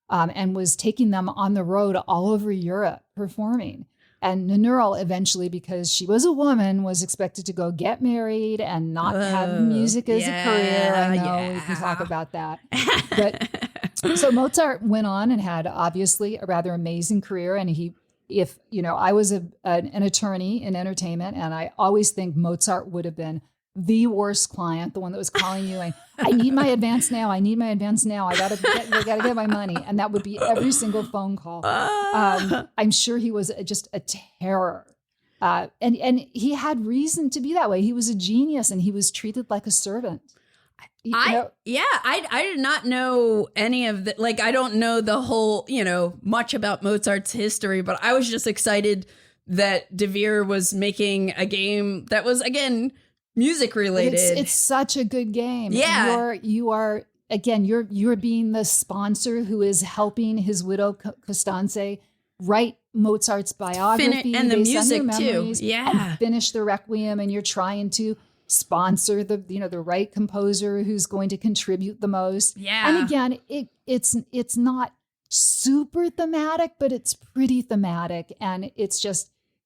and was taking them on the road all over Europe performing. And Nanurl eventually, because she was a woman, was expected to go get married and not have music as a career. I know we can talk about that. But so Mozart went on and had obviously a rather amazing career. And I was an attorney in entertainment, and I always think Mozart would have been the worst client, the one that was calling you and I need my advance now. I gotta get my money. And that would be every single phone call. I'm sure he was just a terror. And he had reason to be that way. He was a genius and he was treated like a servant. I did not know any of that. Like, I don't know the whole, much about Mozart's history, but I was just excited that DeVere was making a game that was, again, music related. It's such a good game. Yeah. You're being the sponsor who is helping his widow Costanze write Mozart's biography and the music too. And finish the Requiem, and you're trying to sponsor the right composer who's going to contribute the most. Yeah. And again, it's not super thematic, but it's pretty thematic, and it's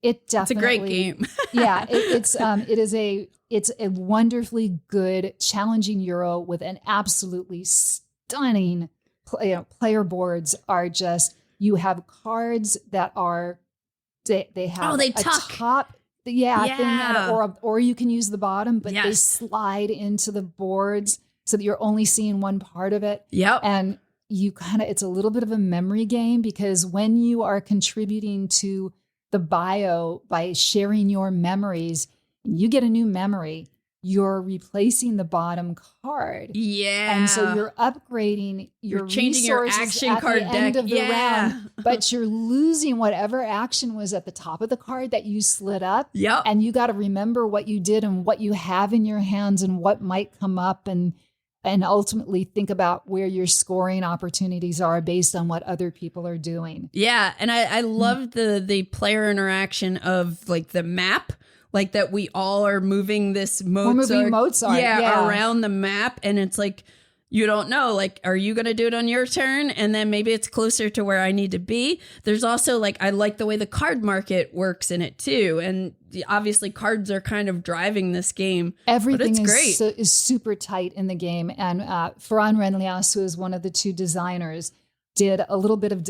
a great game. Yeah, it's a wonderfully good, challenging Euro with an absolutely stunning player boards. Are just, you have cards that are they have they a tuck. top thing, or you can use the bottom, but they slide into the boards so that you're only seeing one part of it. Yep. And it's a little bit of a memory game, because when you are contributing to the bio by sharing your memories, you get a new memory, you're replacing the bottom card. Yeah. And so you're upgrading your changing your resources action at card the deck. end of the round, but you're losing whatever action was at the top of the card that you slid up. Yep. And you got to remember what you did and what you have in your hands and what might come up, and ultimately think about where your scoring opportunities are based on what other people are doing. Yeah. And I love the player interaction of like the map, like that we all are moving this Mozart, around the map. And it's like, you don't know, like, are you going to do it on your turn? And then maybe it's closer to where I need to be. There's also like, I like the way the card market works in it too. And obviously cards are kind of driving this game. Everything is super tight in the game. And Ferran Renlias, who is one of the two designers, did a little bit of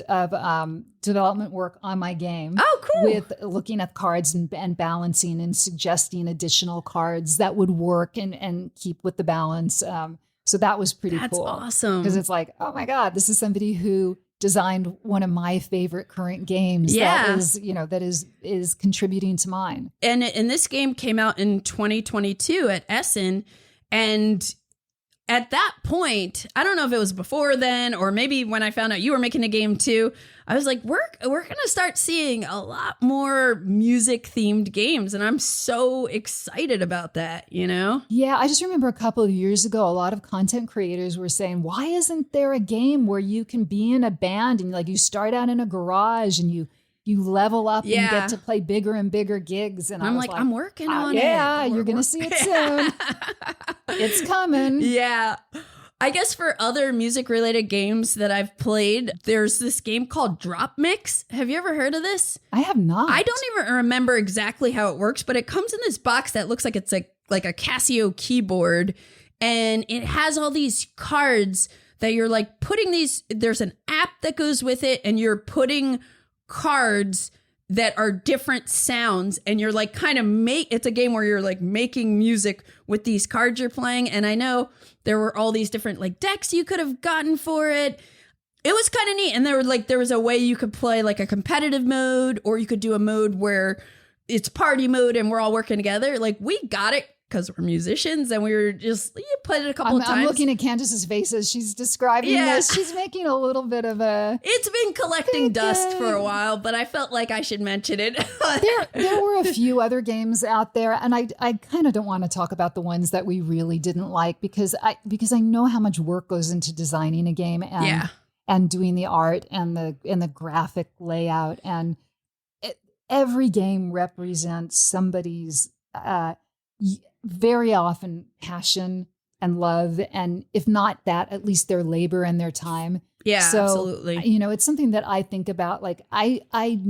development work on my game. Oh, cool. With looking at cards and balancing and suggesting additional cards that would work and keep with the balance. So that was pretty cool. That's awesome. Because it's like, oh my God, this is somebody who designed one of my favorite current games that is contributing to mine. And this game came out in 2022 at Essen, and at that point, I don't know if it was before then or maybe when I found out you were making a game too, I was like, we're going to start seeing a lot more music themed games. And I'm so excited about that, Yeah, I just remember a couple of years ago, a lot of content creators were saying, why isn't there a game where you can be in a band and like you start out in a garage and you level up and get to play bigger and bigger gigs. And I'm like, I'm working on it. Yeah, you're going to see it soon. It's coming. Yeah. I guess for other music related games that I've played, there's this game called DropMix. Have you ever heard of this? I have not. I don't even remember exactly how it works, but it comes in this box that looks like it's like a Casio keyboard. And it has all these cards that you're like putting there's an app that goes with it, and you're putting cards that are different sounds, and you're like it's a game where you're like making music with these cards you're playing. And I know there were all these different like decks you could have gotten for it. It was kind of neat. And there was a way you could play like a competitive mode, or you could do a mode where it's party mode and we're all working together. Like, we got it because we're musicians and we were just played it a couple of times. I'm looking at Candice's face as she's describing this. She's making a little bit of a... It's been collecting dust for a while, but I felt like I should mention it. there were a few other games out there, and I kind of don't want to talk about the ones that we really didn't like because I know how much work goes into designing a game and doing the art and the graphic layout, and every game represents somebody's very often passion and love, and if not that, at least their labor and their time. Yeah, so, absolutely. It's something that I think about. Like I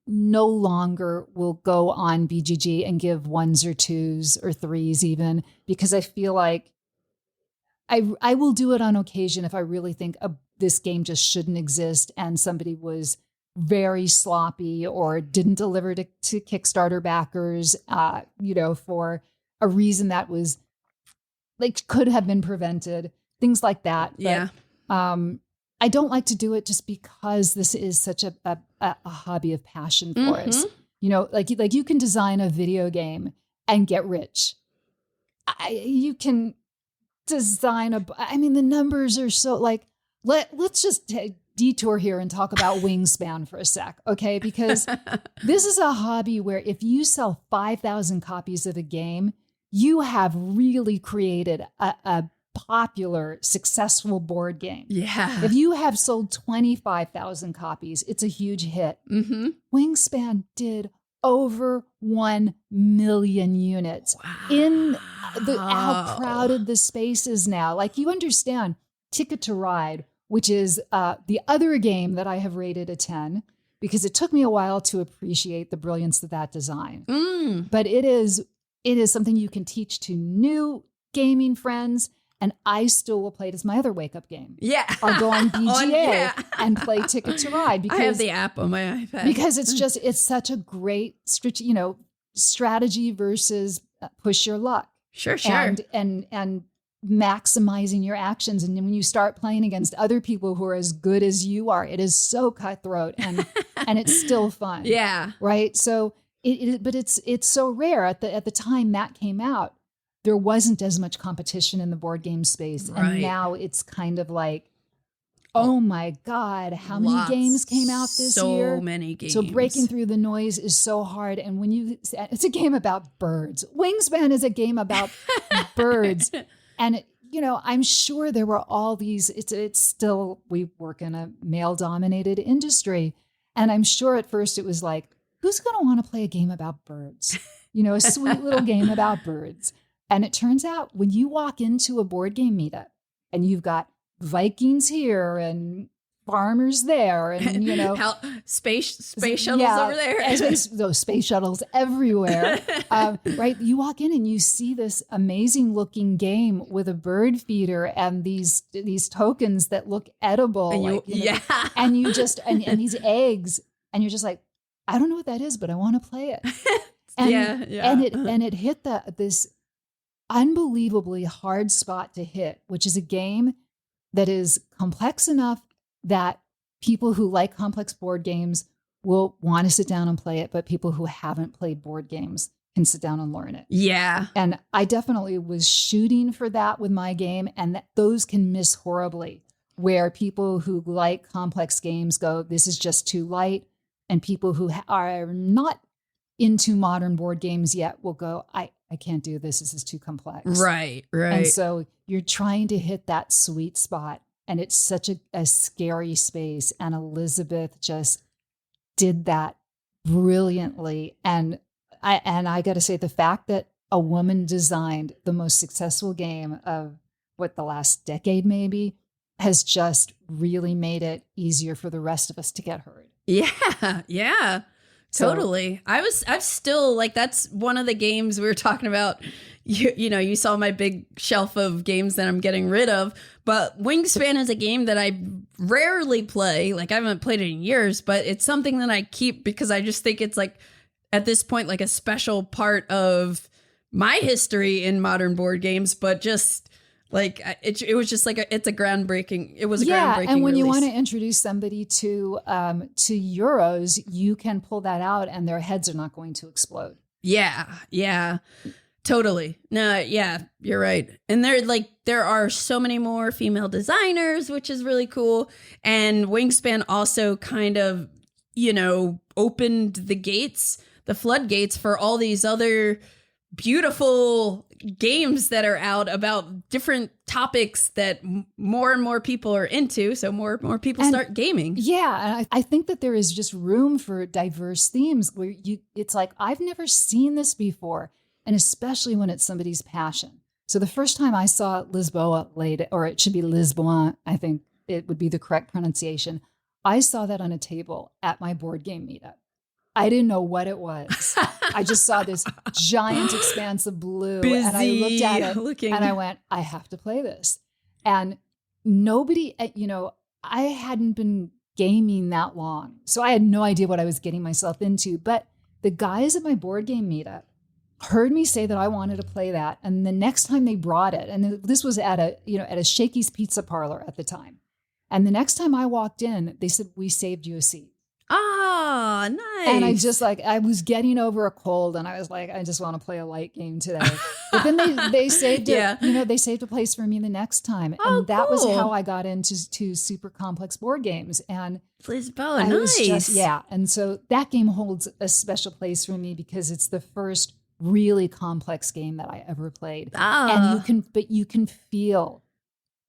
no longer will go on BGG and give 1s or 2s or 3s even, because I feel like I will do it on occasion if I really think this game just shouldn't exist and somebody was very sloppy or didn't deliver to Kickstarter backers, for a reason that was like could have been prevented, things like that. Yeah. But, I don't like to do it just because this is such a hobby of passion for us. Like you can design a video game and get rich. You can design the numbers are so like, let's just detour here and talk about Wingspan for a sec. Okay. Because this is a hobby where if you sell 5,000 copies of a game, you have really created a popular, successful board game. Yeah. If you have sold 25,000 copies, it's a huge hit. Mm-hmm. Wingspan did over 1 million units. Wow. In how crowded the space is now. Like, you understand, Ticket to Ride, which is the other game that I have rated a 10, because it took me a while to appreciate the brilliance of that design. But it is something you can teach to new gaming friends. And I still will play it as my other wake-up game. Yeah. I'll go on BGA and play Ticket to Ride. Because I have the app on my iPad. Because it's such a great strategy versus push your luck. Sure. And maximizing your actions. And then when you start playing against other people who are as good as you are, it is so cutthroat and it's still fun. Yeah. Right. So but it's so rare at the time that came out. There wasn't as much competition in the board game space. Right. And now it's kind of like, oh my God, how many games came out this year? So many games. So breaking through the noise is so hard. And it's a game about birds. Wingspan is a game about birds. And, I'm sure there were all these, it's still, we work in a male dominated industry. And I'm sure at first it was like, who's going to want to play a game about birds? A sweet little game about birds. And it turns out when you walk into a board game meetup and you've got Vikings here and farmers there and, space shuttles over there. Those space shuttles everywhere. Right. You walk in and you see this amazing looking game with a bird feeder and these tokens that look edible. And you just, and these eggs, and you're just like, I don't know what that is, but I want to play it. And it hit this unbelievably hard spot to hit, which is a game that is complex enough that people who like complex board games will want to sit down and play it, but people who haven't played board games can sit down and learn it. Yeah. And I definitely was shooting for that with my game, and those can miss horribly, where people who like complex games go, this is just too light, and people who are not into modern board games yet will go, I can't do this. This is too complex. Right. And so you're trying to hit that sweet spot. And it's such a scary space. And Elizabeth just did that brilliantly. And I got to say, the fact that a woman designed the most successful game of the last decade maybe has just really made it easier for the rest of us to get heard. Yeah. Yeah. Totally. I'm still like, that's one of the games we were talking about. You saw my big shelf of games that I'm getting rid of, but Wingspan is a game that I rarely play. Like, I haven't played it in years, but it's something that I keep because I just think it's like, at this point, like a special part of my history in modern board games, but just It was just it's a groundbreaking. It was a groundbreaking. And when release. you want to introduce somebody to Euros, you can pull that out, and their heads are not going to explode. Yeah, totally. No, yeah, you're right. And there are so many more female designers, which is really cool. And Wingspan also kind of, opened the floodgates for all these other beautiful games that are out about different topics that more and more people are into. So more people start gaming. Yeah. And I think that there is just room for diverse themes where it's like, I've never seen this before. And especially when it's somebody's passion. So the first time I saw Lisboa or it should be Lisboa, I think it would be the correct pronunciation. I saw that on a table at my board game meetup. I didn't know what it was. I just saw this giant expanse of blue, and I looked at it and I went, I have to play this. And nobody, I hadn't been gaming that long. So I had no idea what I was getting myself into. But the guys at my board game meetup heard me say that I wanted to play that. And the next time they brought it, and this was at a Shakey's Pizza Parlor at the time. And the next time I walked in, they said, we saved you a seat. Ah, nice. And I was getting over a cold, and I was like, I just want to play a light game today. But then they saved it. They saved a place for me the next time. And that was how I got into super complex board games. And Lisboa, nice. And so that game holds a special place for me because it's the first really complex game that I ever played. And you can feel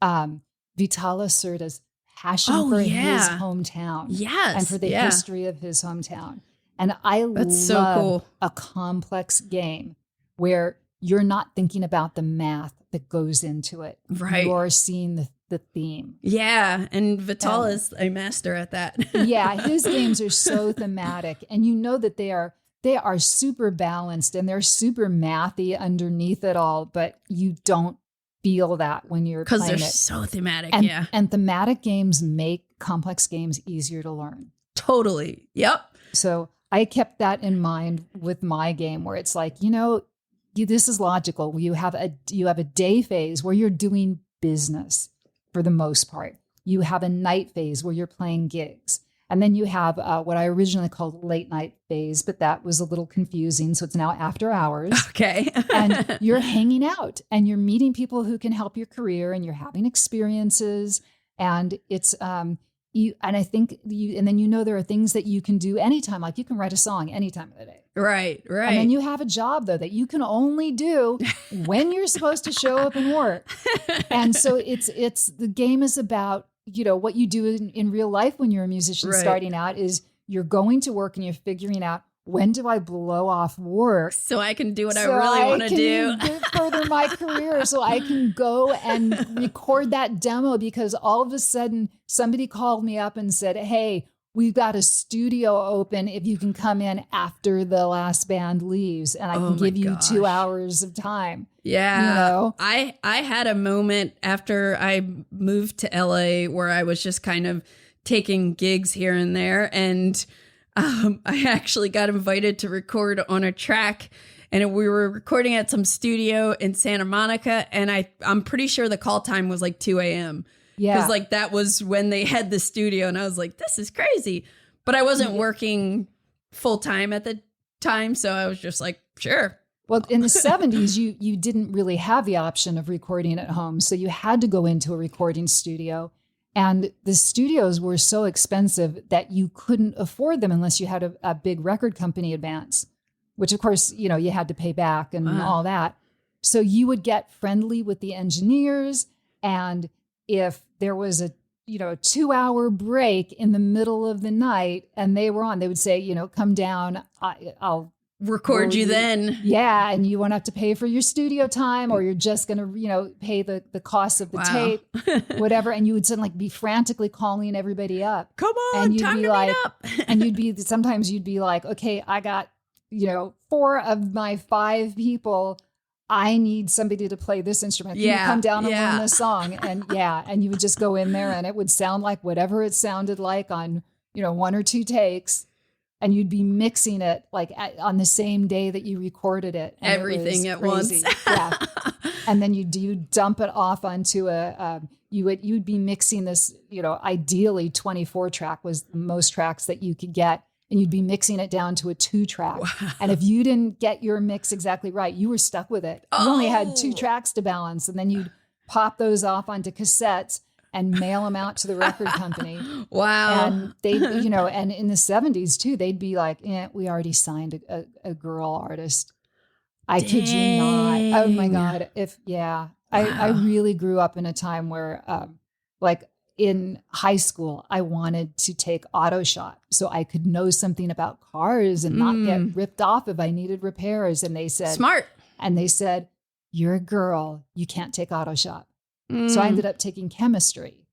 Vitala Serta's passion for his hometown. Yes. And for the history of his hometown. And I That's love so cool. a complex game where you're not thinking about the math that goes into it. Right. You're seeing the theme. Yeah. And Vital is a master at that. His games are so thematic. And you know that they are super balanced and they're super mathy underneath it all, but you don't feel that when you're playing it. Because they're so thematic, And thematic games make complex games easier to learn. Totally. Yep. So I kept that in mind with my game where it's like, this is logical. You have a day phase where you're doing business for the most part. You have a night phase where you're playing gigs. And then you have what I originally called late night phase, but that was a little confusing. So it's now after hours. Okay. And you're hanging out and you're meeting people who can help your career and you're having experiences. And it's, and I think and then there are things that you can do anytime, like you can write a song any time of the day. Right. And then you have a job though that you can only do when you're supposed to show up and work. And so it's the game is about, what you do in real life when you're a musician starting out is you're going to work and you're figuring out, when do I blow off work so I can do what I really want to do? Further my career so I can go and record that demo, because all of a sudden somebody called me up and said, hey, we've got a studio open if you can come in after the last band leaves and I can give you 2 hours of time. Yeah. I had a moment after I moved to LA where I was just kind of taking gigs here and there. And I actually got invited to record on a track, and we were recording at some studio in Santa Monica. And I'm pretty sure the call time was like 2 a.m. Yeah. Because that was when they had the studio, and I was like, this is crazy. But I wasn't working full time at the time. So I was just like, sure. Well, in the 70s, you didn't really have the option of recording at home. So you had to go into a recording studio. And the studios were so expensive that you couldn't afford them unless you had a big record company advance, which, of course, you had to pay back and all that. So you would get friendly with the engineers. And if there was a 2-hour break in the middle of the night and they were on, they would say, come down, I'll record you then. Yeah. And you won't have to pay for your studio time, or you're just going to, pay the cost of the tape, whatever. And you would suddenly be frantically calling everybody up. Come on, and you'd time be to like, meet up. And sometimes you'd be like, okay, I got, 4 of my 5 people. I need somebody to play this instrument. Can you come down and learn this song? And and you would just go in there and it would sound like whatever it sounded like on, 1 or 2 takes. and you'd be mixing it like on the same day that you recorded it. And everything at crazy. once. Yeah. And then you dump it off onto you'd be mixing this, ideally 24 track was the most tracks that you could get. And you'd be mixing it down to a 2-track. Wow. And if you didn't get your mix exactly right, you were stuck with it. You only had 2 tracks to balance. And then you'd pop those off onto cassettes and mail them out to the record company. Wow. And they, and in the 70s too, they'd be like, we already signed a girl artist. I kid you not. Oh my God. Wow. I really grew up in a time where in high school, I wanted to take auto shop so I could know something about cars and not get ripped off if I needed repairs. And they said, smart. And they said, you're a girl, you can't take auto shop. So I ended up taking chemistry,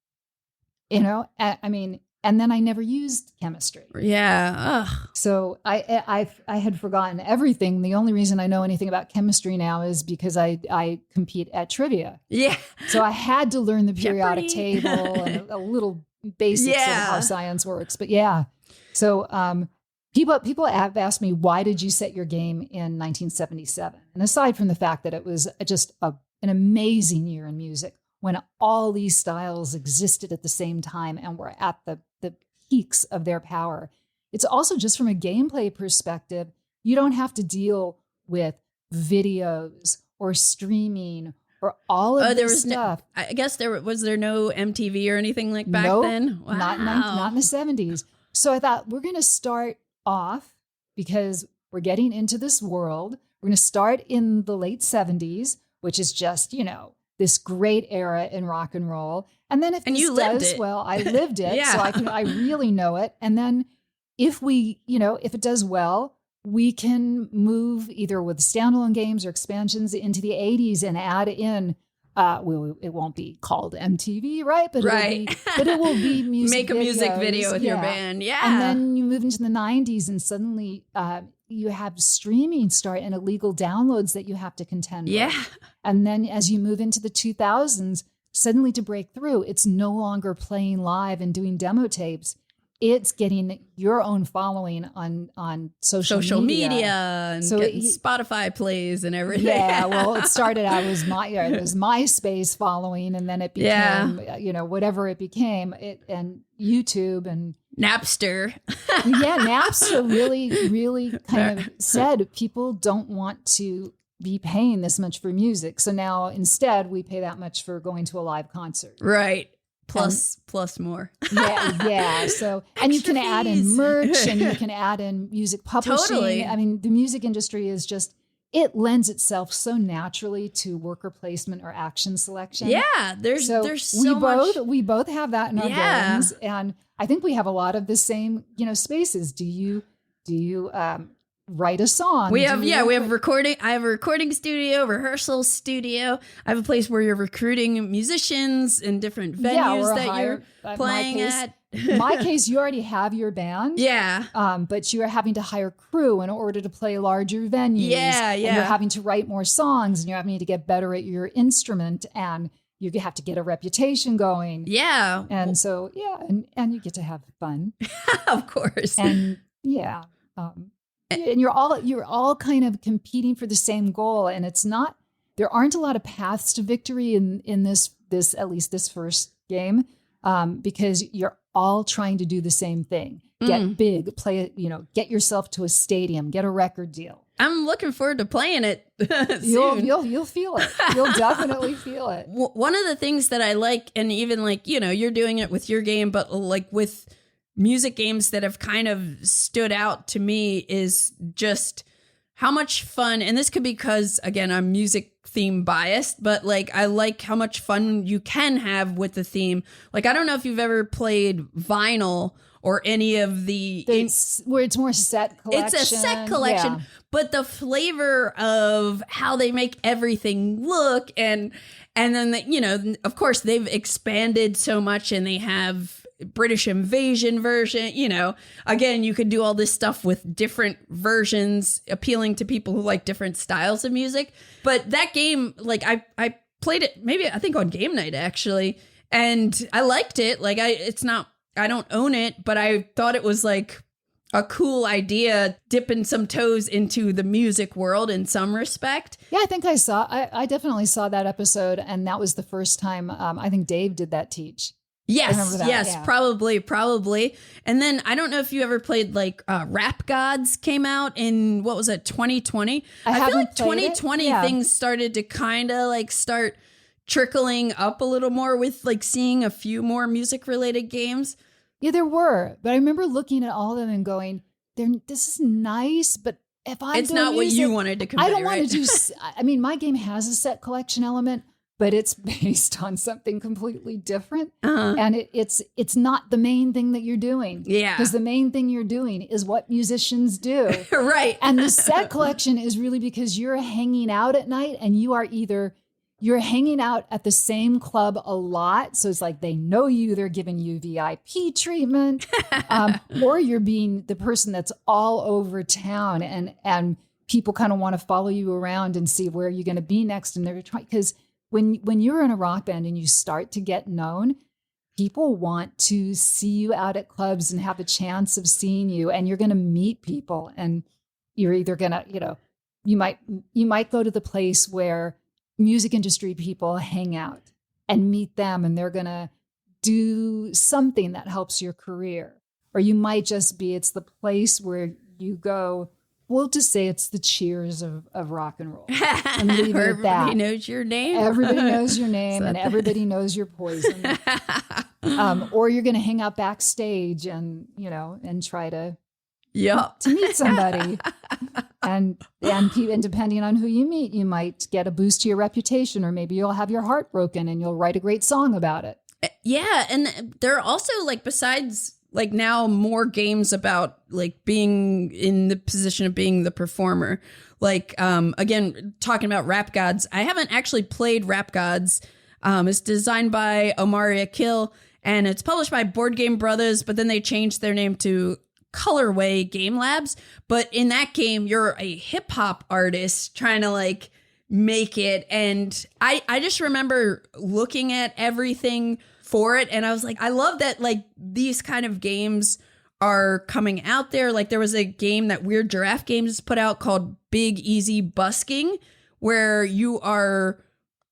and then I never used chemistry. Yeah. Ugh. So I had forgotten everything. The only reason I know anything about chemistry now is because I compete at trivia. Yeah. So I had to learn the periodic table and a little basics of how science works. But yeah. So people have asked me, why did you set your game in 1977? And aside from the fact that it was just an amazing year in music, when all these styles existed at the same time and were at the peaks of their power. It's also just from a gameplay perspective, you don't have to deal with videos or streaming or all of this stuff. I guess was there no MTV or anything like back then? Wow. Not in the 70s. So I thought we're going to start off because we're getting into this world. We're going to start in the late 70s, which is just, this great era in rock and roll. And then if this does well, I lived it. Yeah. So I really know it. And then if if it does well, we can move either with standalone games or expansions into the 80s and add in, it won't be called MTV, right? But it will be music. Make a music video with your band. Yeah. And then you move into the 90s and suddenly you have streaming start and illegal downloads that you have to contend with. And then as you move into the 2000s, suddenly to break through, it's no longer playing live and doing demo tapes. It's getting your own following on social media and so Spotify plays and everything. Yeah, well, it started out as it was MySpace following, and then it became whatever it became, and YouTube and Napster. Napster really kind of said people don't want to be paying this much for music, so now instead we pay that much for going to a live concert. Right. Plus more. Yeah. So, and you can add in merch and you can add in music publishing. Totally. I mean, the music industry is just, it lends itself so naturally to worker placement or action selection. Yeah. There's so much. We both have that in our games. And I think we have a lot of the same, spaces. Do you write a song? We have recording. I have a recording studio, rehearsal studio. I have a place where you're recruiting musicians in different venues that you're playing at. In my case, you already have your band. Yeah. But you are having to hire crew in order to play larger venues. Yeah. And you're having to write more songs and you're having to get better at your instrument and you have to get a reputation going. Yeah. And so, and you get to have fun. Of course. And yeah. And you're all kind of competing for the same goal. And there aren't a lot of paths to victory in this at least this first game, because you're all trying to do the same thing. Get big, play, get yourself to a stadium, get a record deal. I'm looking forward to playing it soon. You'll feel it. You'll definitely feel it. One of the things that I like, and even you're doing it with your game, but with music games that have kind of stood out to me is just how much fun, and this could be because, again, I'm music theme biased, but I like how much fun you can have with the theme. I don't know if you've ever played vinyl or any of where it's more set collection. It's a set collection, but the flavor of how they make everything look and then, of course, they've expanded so much and they have British Invasion version, again, you could do all this stuff with different versions appealing to people who like different styles of music. But that game, I played it I think on GameNight actually, and I liked it. I don't own it, but I thought it was a cool idea, dipping some toes into the music world in some respect. Yeah, I think I definitely saw that episode. And that was the first time I think Dave did that teach. Yes, yeah. probably. And then I don't know if you ever played like Rap Godz came out in, what was it, 2020? I feel like 2020 things started to kind of like start trickling up a little more with like seeing a few more music related games. Yeah, there were. But I remember looking at all of them and going, this is nice, but if I'm it's not music, what you wanted to convey, I don't want to do, I mean, my game has a set collection element, but it's based on something completely different. And it's not the main thing that you're doing. Yeah. Because the main thing you're doing is what musicians do. Right. And the set collection is really because you're hanging out at night and you're hanging out at the same club a lot. So it's like they know you, they're giving you VIP treatment, or you're being the person that's all over town and people kind of want to follow you around and see where you're going to be next. And they're trying, because when you're in a rock band and you start to get known, people want to see you out at clubs and have a chance of seeing you, and you're going to meet people, and you're either going to, you might go to the place where music industry people hang out and meet them, and they're going to do something that helps your career. Or you might just be, it's the place where you go, we'll just say it's the Cheers of rock and roll. And leave it at that. Everybody knows your name. Everybody knows your name, and everybody knows your poison. Or you're going to hang out backstage and try to meet somebody. And depending on who you meet, you might get a boost to your reputation, or maybe you'll have your heart broken and you'll write a great song about it. Yeah. And there are also, like, besides like now more games about like being in the position of being the performer. Like, again, talking about Rap Godz, I haven't actually played Rap Godz. It's designed by Omari Akil, and it's published by Board Game Brothers, but then they changed their name to Colorway Game Labs. But in that game, you're a hip hop artist trying to like make it. And I just remember looking at everything for it, and I was like, I love that like these kind of games are coming out there. Like there was a game that Weird Giraffe Games put out called Big Easy Busking, where you are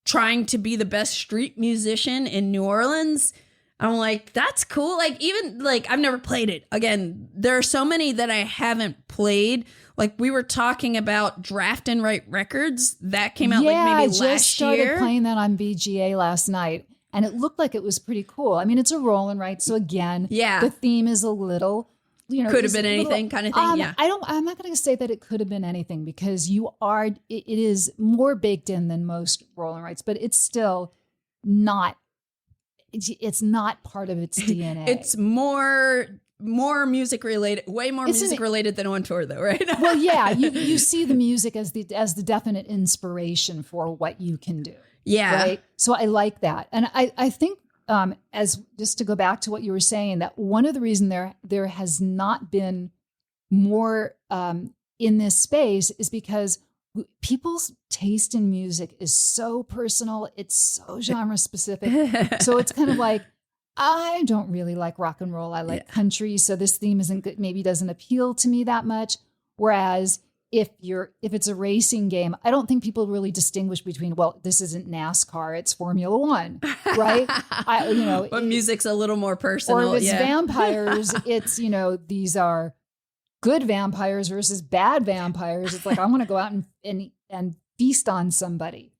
trying to be the best street musician in New Orleans. I'm like, that's cool. Like, even like I've never played it. Again, there are so many that I haven't played. Like we were talking about Draft and Write Records that came out like maybe last year. I just started playing that on BGA last night, and it looked like it was pretty cool. I mean, it's a roll and write, so again, the theme is a little, could have been anything kind of thing. I'm not going to say that it could have been anything, because it is more baked in than most roll and writes, but it's still not. It's not part of its DNA. It's more music related, way more music related than On Tour, though, right? Well, yeah, you see the music as the definite inspiration for what you can do. Yeah. Right. So I like that. And I think as just to go back to what you were saying, that one of the reasons there has not been more in this space is because people's taste in music is so personal. It's so genre specific. So it's kind of like, I don't really like rock and roll. I like country. So this theme isn't good, maybe doesn't appeal to me that much. Whereas if it's a racing game, I don't think people really distinguish between, well, this isn't NASCAR, it's Formula One, right? But music's a little more personal. Or if it's vampires, it's, these are good vampires versus bad vampires. It's like, I want to go out and feast on somebody.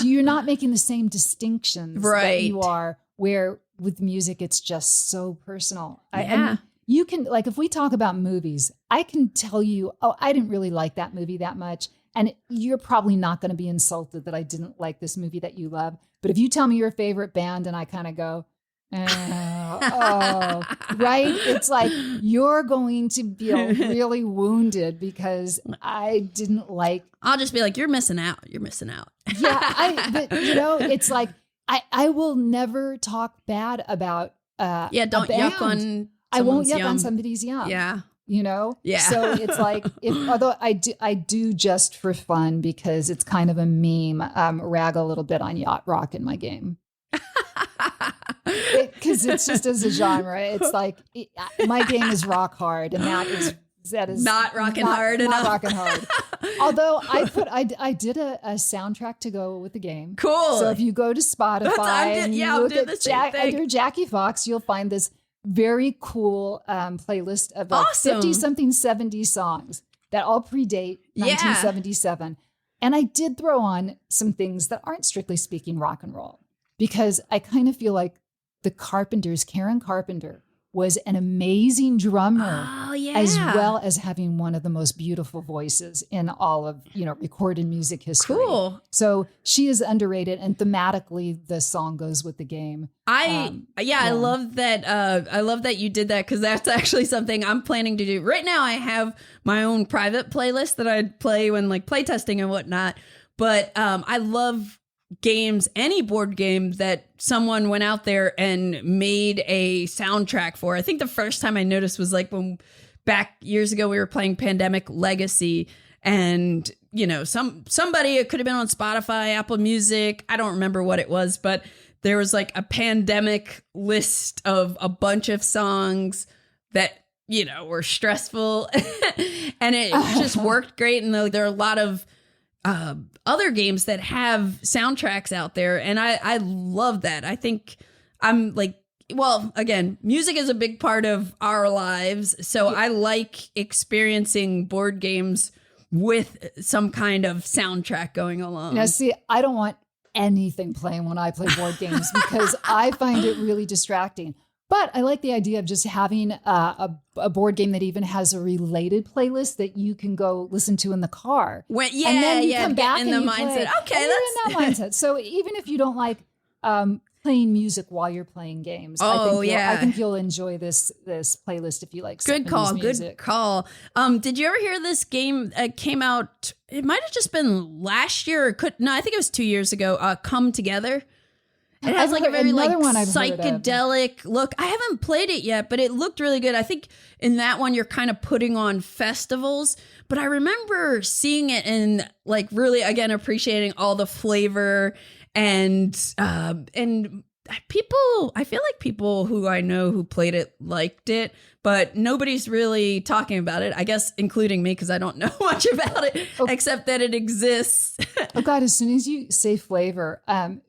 You're not making the same distinctions that you are, where with music, it's just so personal. And you can, like, if we talk about movies, I can tell you, oh, I didn't really like that movie that much. And you're probably not going to be insulted that I didn't like this movie that you love. But if you tell me your favorite band and I kind of go, oh, right? It's like you're going to feel really wounded because I didn't like. I'll just be like, you're missing out. You're missing out. But it's like I will never talk bad about. Don't yuck on. I won't yuck on somebody's yum. Yeah. Yeah. So it's like, although I do just for fun, because it's kind of a meme, rag a little bit on yacht rock in my game. Because it's just as a genre. It's like my game is rock hard, and that is not rocking hard enough. Not rocking hard. Although I did a soundtrack to go with the game. Cool. So if you go to Spotify and you look at under Jackie Fox, you'll find this very cool playlist of 50-something 70 songs that all predate 1977. And I did throw on some things that aren't strictly speaking rock and roll, because I kind of feel like the Carpenters, Karen Carpenter, was an amazing drummer, as well as having one of the most beautiful voices in all of, recorded music history. Cool. So she is underrated, and thematically the song goes with the game. I love that. I love that you did that, because that's actually something I'm planning to do. Right now I have my own private playlist that I play when playtesting and whatnot. But I love games, any board game that someone went out there and made a soundtrack for. I think the first time I noticed was when back years ago we were playing Pandemic Legacy, and somebody, it could have been on Spotify, Apple Music, I don't remember what it was, but there was a pandemic list of a bunch of songs that were stressful and it just worked great. And there are a lot of other games that have soundtracks out there, and I love that. I think I'm again, music is a big part of our lives, so I like experiencing board games with some kind of soundtrack going along. Now, see, I don't want anything playing when I play board games because I find it really distracting. But I like the idea of just having a board game that even has a related playlist that you can go listen to in the car. And then you come back in and the you mindset. Play, okay, that's in that mindset. So even if you don't like playing music while you're playing games, I think you'll enjoy this playlist if you like. Good call. Music. Good call. Did you ever hear this game came out? It might have just been last year. I think it was 2 years ago. Come Together. It has a very psychedelic look. I haven't played it yet, but it looked really good. I think in that one, you're kind of putting on festivals, but I remember seeing it and really, again, appreciating all the flavor and people, I feel like people who I know who played it liked it, but nobody's really talking about it, I guess, including me, because I don't know much about it, except that it exists. Oh, God, as soon as you say flavor,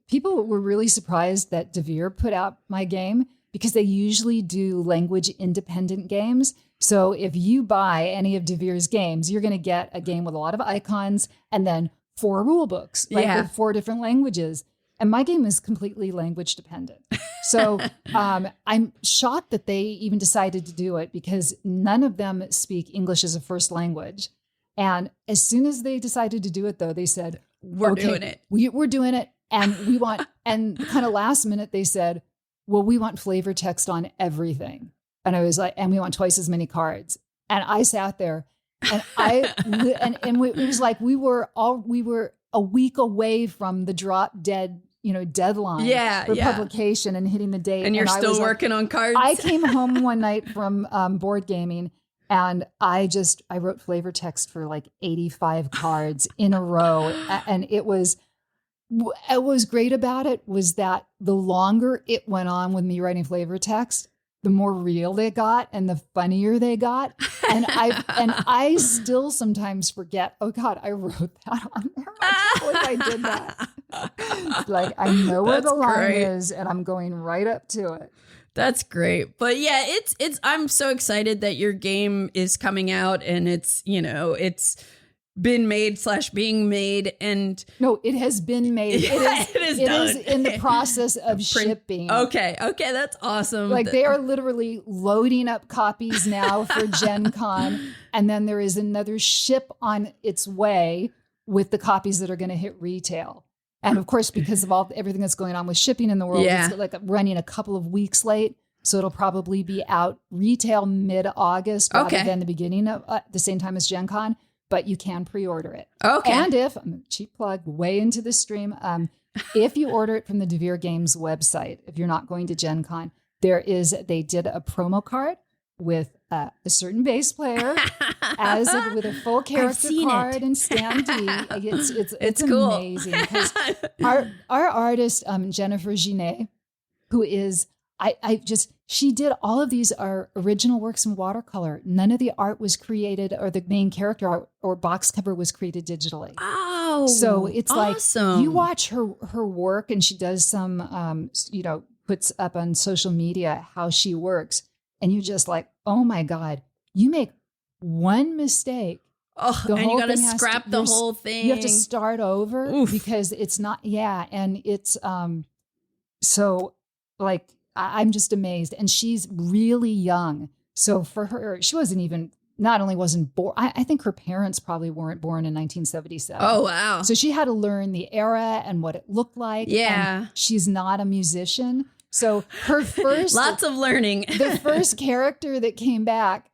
people were really surprised that Devere put out my game, because they usually do language independent games. So if you buy any of Devere's games, you're going to get a game with a lot of icons and then 4 rule books, with 4 different languages. And my game is completely language dependent. So I'm shocked that they even decided to do it, because none of them speak English as a first language. And as soon as they decided to do it, though, they said, we're doing it. We're doing it. And we want, and kind of last minute, they said, well, we want flavor text on everything. And I was like, and we want twice as many cards. And I sat there and it was like we were a week away from the drop dead, deadline for publication and hitting the date. And you're still working on cards. I came home one night from board gaming, and I wrote flavor text for 85 cards in a row. And it was great about it was that the longer it went on with me writing flavor text, the more real they got and the funnier they got. And I still sometimes forget, oh God, I wrote that on there. I can't believe I did that. I know where the line is and I'm going right up to it. That's great. But yeah, it's I'm so excited that your game is coming out, and it's been made / being made. And no, it has been made. It is in the process of shipping. Okay, that's awesome. They are literally loading up copies now for Gen Con, and then there is another ship on its way with the copies that are going to hit retail. And of course, because of everything that's going on with shipping in the world, it's running a couple of weeks late. So it'll probably be out retail mid-August rather than the beginning of the same time as Gen Con. But you can pre-order it. Okay. And if, cheap plug, way into the stream, if you order it from the Devere Games website, if you're not going to Gen Con, they did a promo card with a certain bass player with a full character card and standee. It's cool. Amazing. Because our artist, Jennifer Ginet, who is, she did all of these are original works in watercolor. None of the art was created, or the main character art or box cover was created digitally. Oh, so it's awesome. Like you watch her work, and she does some, puts up on social media how she works, and you're just like, oh my God, you make one mistake. Oh, and you got to scrap the whole thing. You have to start over because it's not, and it's, so like, I'm just amazed. And she's really young. So for her, she wasn't born. I think her parents probably weren't born in 1977. Oh, wow. So she had to learn the era and what it looked like. Yeah. And she's not a musician. So her first. Lots of learning. The first character that came back,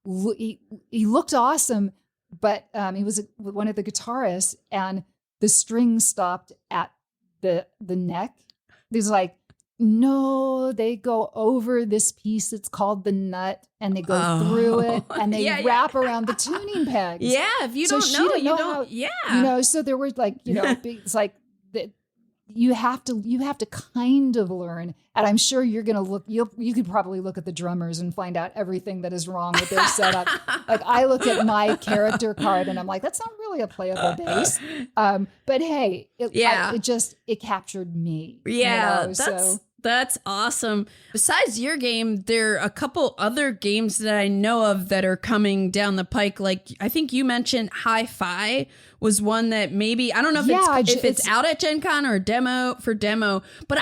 he looked awesome, but he was one of the guitarists, and the strings stopped at the neck. There's like, no, they go over this piece. It's called the nut, and they go through it, and they wrap around the tuning pegs. Yeah, if you don't know, you don't. So there were like, it's like that. You have to kind of learn, and I'm sure you're gonna look. You could probably look at the drummers and find out everything that is wrong with their setup. Like I look at my character card, and I'm like, that's not really a playable bass. But hey, it captured me. Yeah, that's awesome. Besides your game, there are a couple other games that I know of that are coming down the pike. Like I think you mentioned HiFi was one that maybe, I don't know if it's out at Gen Con or demo, but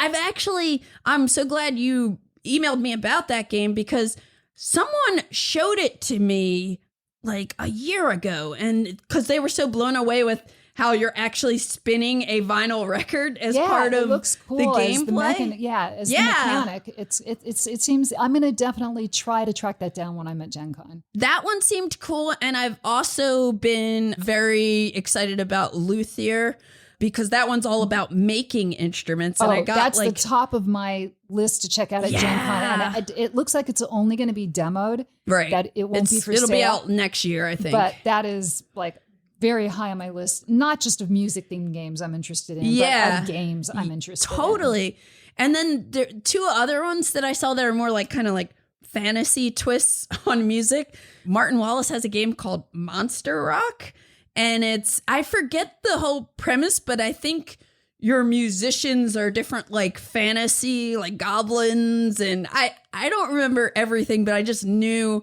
I'm so glad you emailed me about that game, because someone showed it to me like a year ago, and because they were so blown away with how you're actually spinning a vinyl record as part of looks cool the gameplay. As the mechanic. It seems, I'm going to definitely try to track that down when I'm at Gen Con. That one seemed cool. And I've also been very excited about Luthier, because that one's all about making instruments. And that's the top of my list to check out at Gen Con. And it looks like it's only going to be demoed. Right. That it won't be for sale. It'll be out next year, I think. But that is like very high on my list, not just of music themed games I'm interested in, but of games I'm interested in. Totally. And then there are two other ones that I saw that are more like kind of like fantasy twists on music. Martin Wallace has a game called Monster Rock, and I forget the whole premise, but I think your musicians are different, like fantasy, like goblins, and I don't remember everything, but I just knew.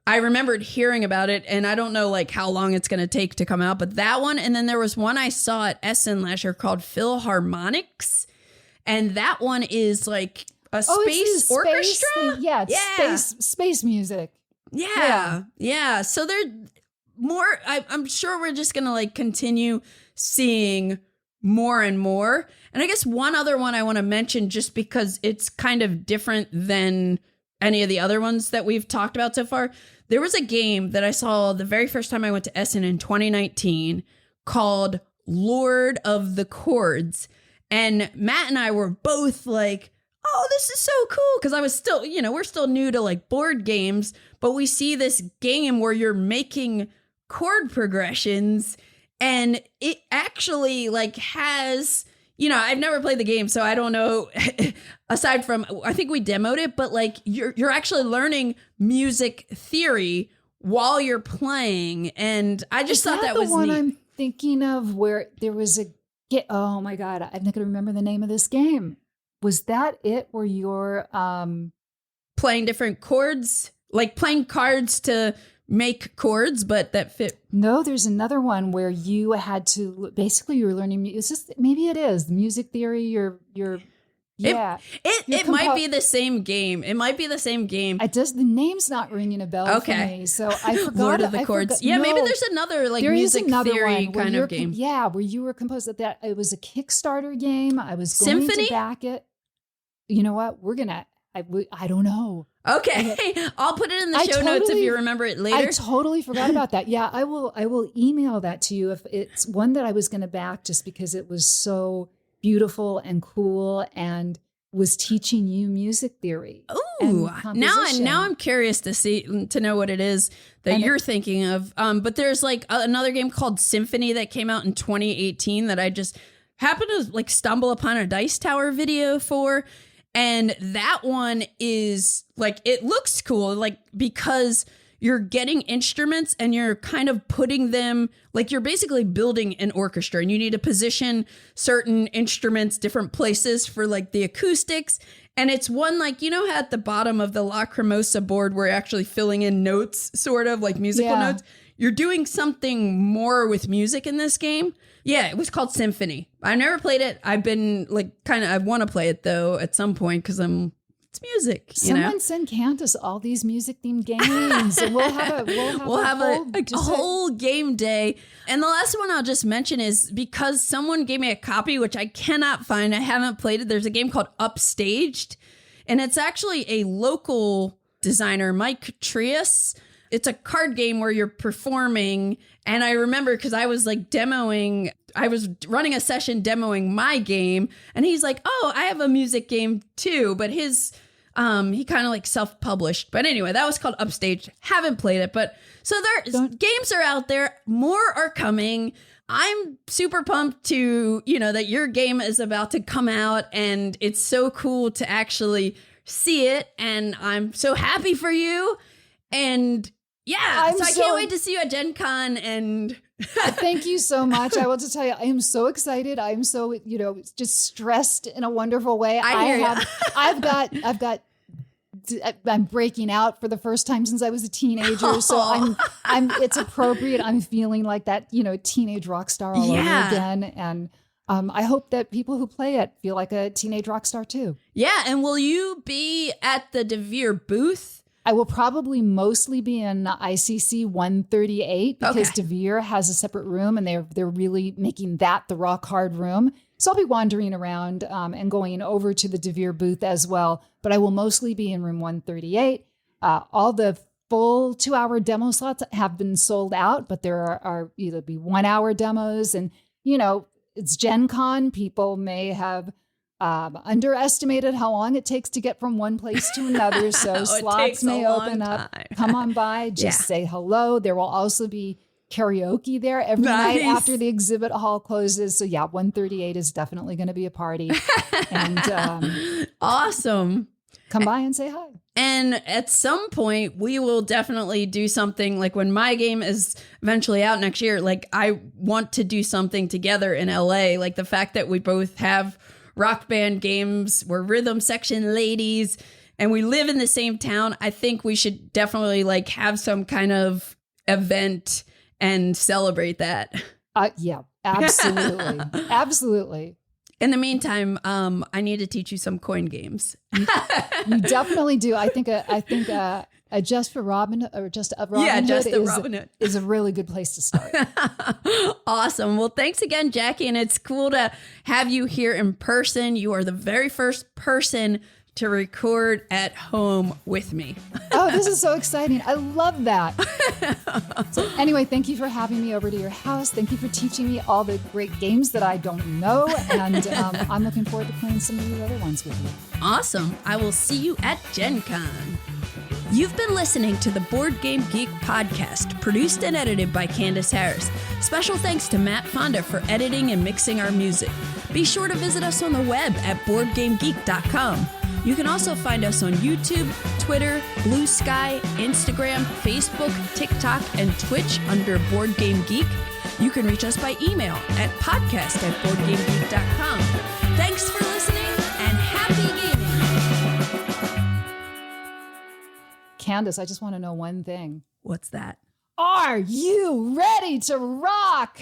I remembered hearing about it, and I don't know like how long it's going to take to come out, but that one. And then there was one I saw at Essen last year called PhilharmoniX, and that one is like a space orchestra. Space music. Yeah. So they're more. I'm sure we're just going to like continue seeing more and more. And I guess one other one I want to mention, just because it's kind of different than any of the other ones that we've talked about so far. There was a game that I saw the very first time I went to Essen in 2019 called Lord of the Chords. And Matt and I were both like, oh, this is so cool. Because I was still, we're still new to like board games, but we see this game where you're making chord progressions, and it actually like has... I've never played the game, so I don't know. Aside from, I think we demoed it, but like you're actually learning music theory while you're playing, and I just thought that was the one neat. I'm thinking of where there was oh my God, I'm not going to remember the name of this game. Was that it? Where you're playing different chords, like playing cards to make chords, but that fit. No, there's another one where you had to, basically you were learning, maybe it is music theory. It might be the same game. It does. The name's not ringing a bell for me. So I forgot. Lord of the Chords. Maybe there's another like music theory kind of game. Yeah, where you were composed at that. It was a Kickstarter game. I was going to back it. You know what? I don't know. Okay. I'll put it in the show notes if you remember it later. I totally forgot about that. Yeah, I will email that to you if it's one that I was going to back, just because it was so beautiful and cool and was teaching you music theory. Ooh, now I'm curious to know what it is that you're thinking of. But there's like another game called Symphony that came out in 2018 that I just happened to like stumble upon a Dice Tower video for. And that one is like, it looks cool, like, because you're getting instruments and you're kind of putting them, like, you're basically building an orchestra, and you need to position certain instruments different places for like the acoustics. And it's one, like, you know how at the bottom of the Lacrimosa board we're actually filling in notes, sort of like musical notes? You're doing something more with music in this game. Yeah, it was called Symphony. I never played it. I've been like I want to play it though at some point because it's music. Someone send Candice all these music themed games, and we'll have a whole game day. And the last one I'll just mention is because someone gave me a copy, which I cannot find. I haven't played it. There's a game called Upstaged, and it's actually a local designer, Mike Trias. It's a card game where you're performing. And I remember because I was like I was running a session demoing my game. And he's like, oh, I have a music game too. But his, he kind of like self-published. But anyway, that was called Upstaged. Haven't played it. But so games are out there. More are coming. I'm super pumped to, that your game is about to come out. And it's so cool to actually see it. And I'm so happy for you. And yeah, I can't wait to see you at Gen Con. And thank you so much. I will just tell you, I am so excited. I am so, just stressed in a wonderful way. I'm breaking out for the first time since I was a teenager. So it's appropriate. I'm feeling like that, teenage rock star all over again. And I hope that people who play it feel like a teenage rock star too. Yeah. And will you be at the DeVere booth? I will probably mostly be in ICC 138 because DeVere has a separate room, and they're really making that the rock hard room. So I'll be wandering around and going over to the DeVere booth as well. But I will mostly be in room 138. All the full 2-hour demo slots have been sold out, but there are either be 1-hour demos, and it's Gen Con. People may have underestimated how long it takes to get from one place to another. So slots may open up. Come on by, just say hello. There will also be karaoke there every night after the exhibit hall closes. So 138 is definitely going to be a party. And awesome. Come by and say hi. And at some point, we will definitely do something like when my game is eventually out next year. Like, I want to do something together in LA. Like the fact that we both have rock band games, we're rhythm section ladies, and we live in the same town. I think we should definitely like have some kind of event and celebrate that. Yeah, absolutely. Absolutely. In the meantime, I need to teach you some coin games. You definitely do. I think a Just for Robin or Just a Robin Hood is a really good place to start. Awesome. Well, thanks again, Jackie. And it's cool to have you here in person. You are the very first person to record at home with me. Oh, this is so exciting. I love that. So anyway, thank you for having me over to your house. Thank you for teaching me all the great games that I don't know. And I'm looking forward to playing some of these other ones with you. Awesome. I will see you at Gen Con. You've been listening to the Board Game Geek podcast, produced and edited by Candice Harris. Special thanks to Matt Fonda for editing and mixing our music. Be sure to visit us on the web at BoardGameGeek.com. You can also find us on YouTube, Twitter, Blue Sky, Instagram, Facebook, TikTok, and Twitch under Board Game Geek. You can reach us by email at podcast@BoardGameGeek.com. Thanks for listening and happy gaming! Candice, I just want to know one thing. What's that? Are you ready to rock?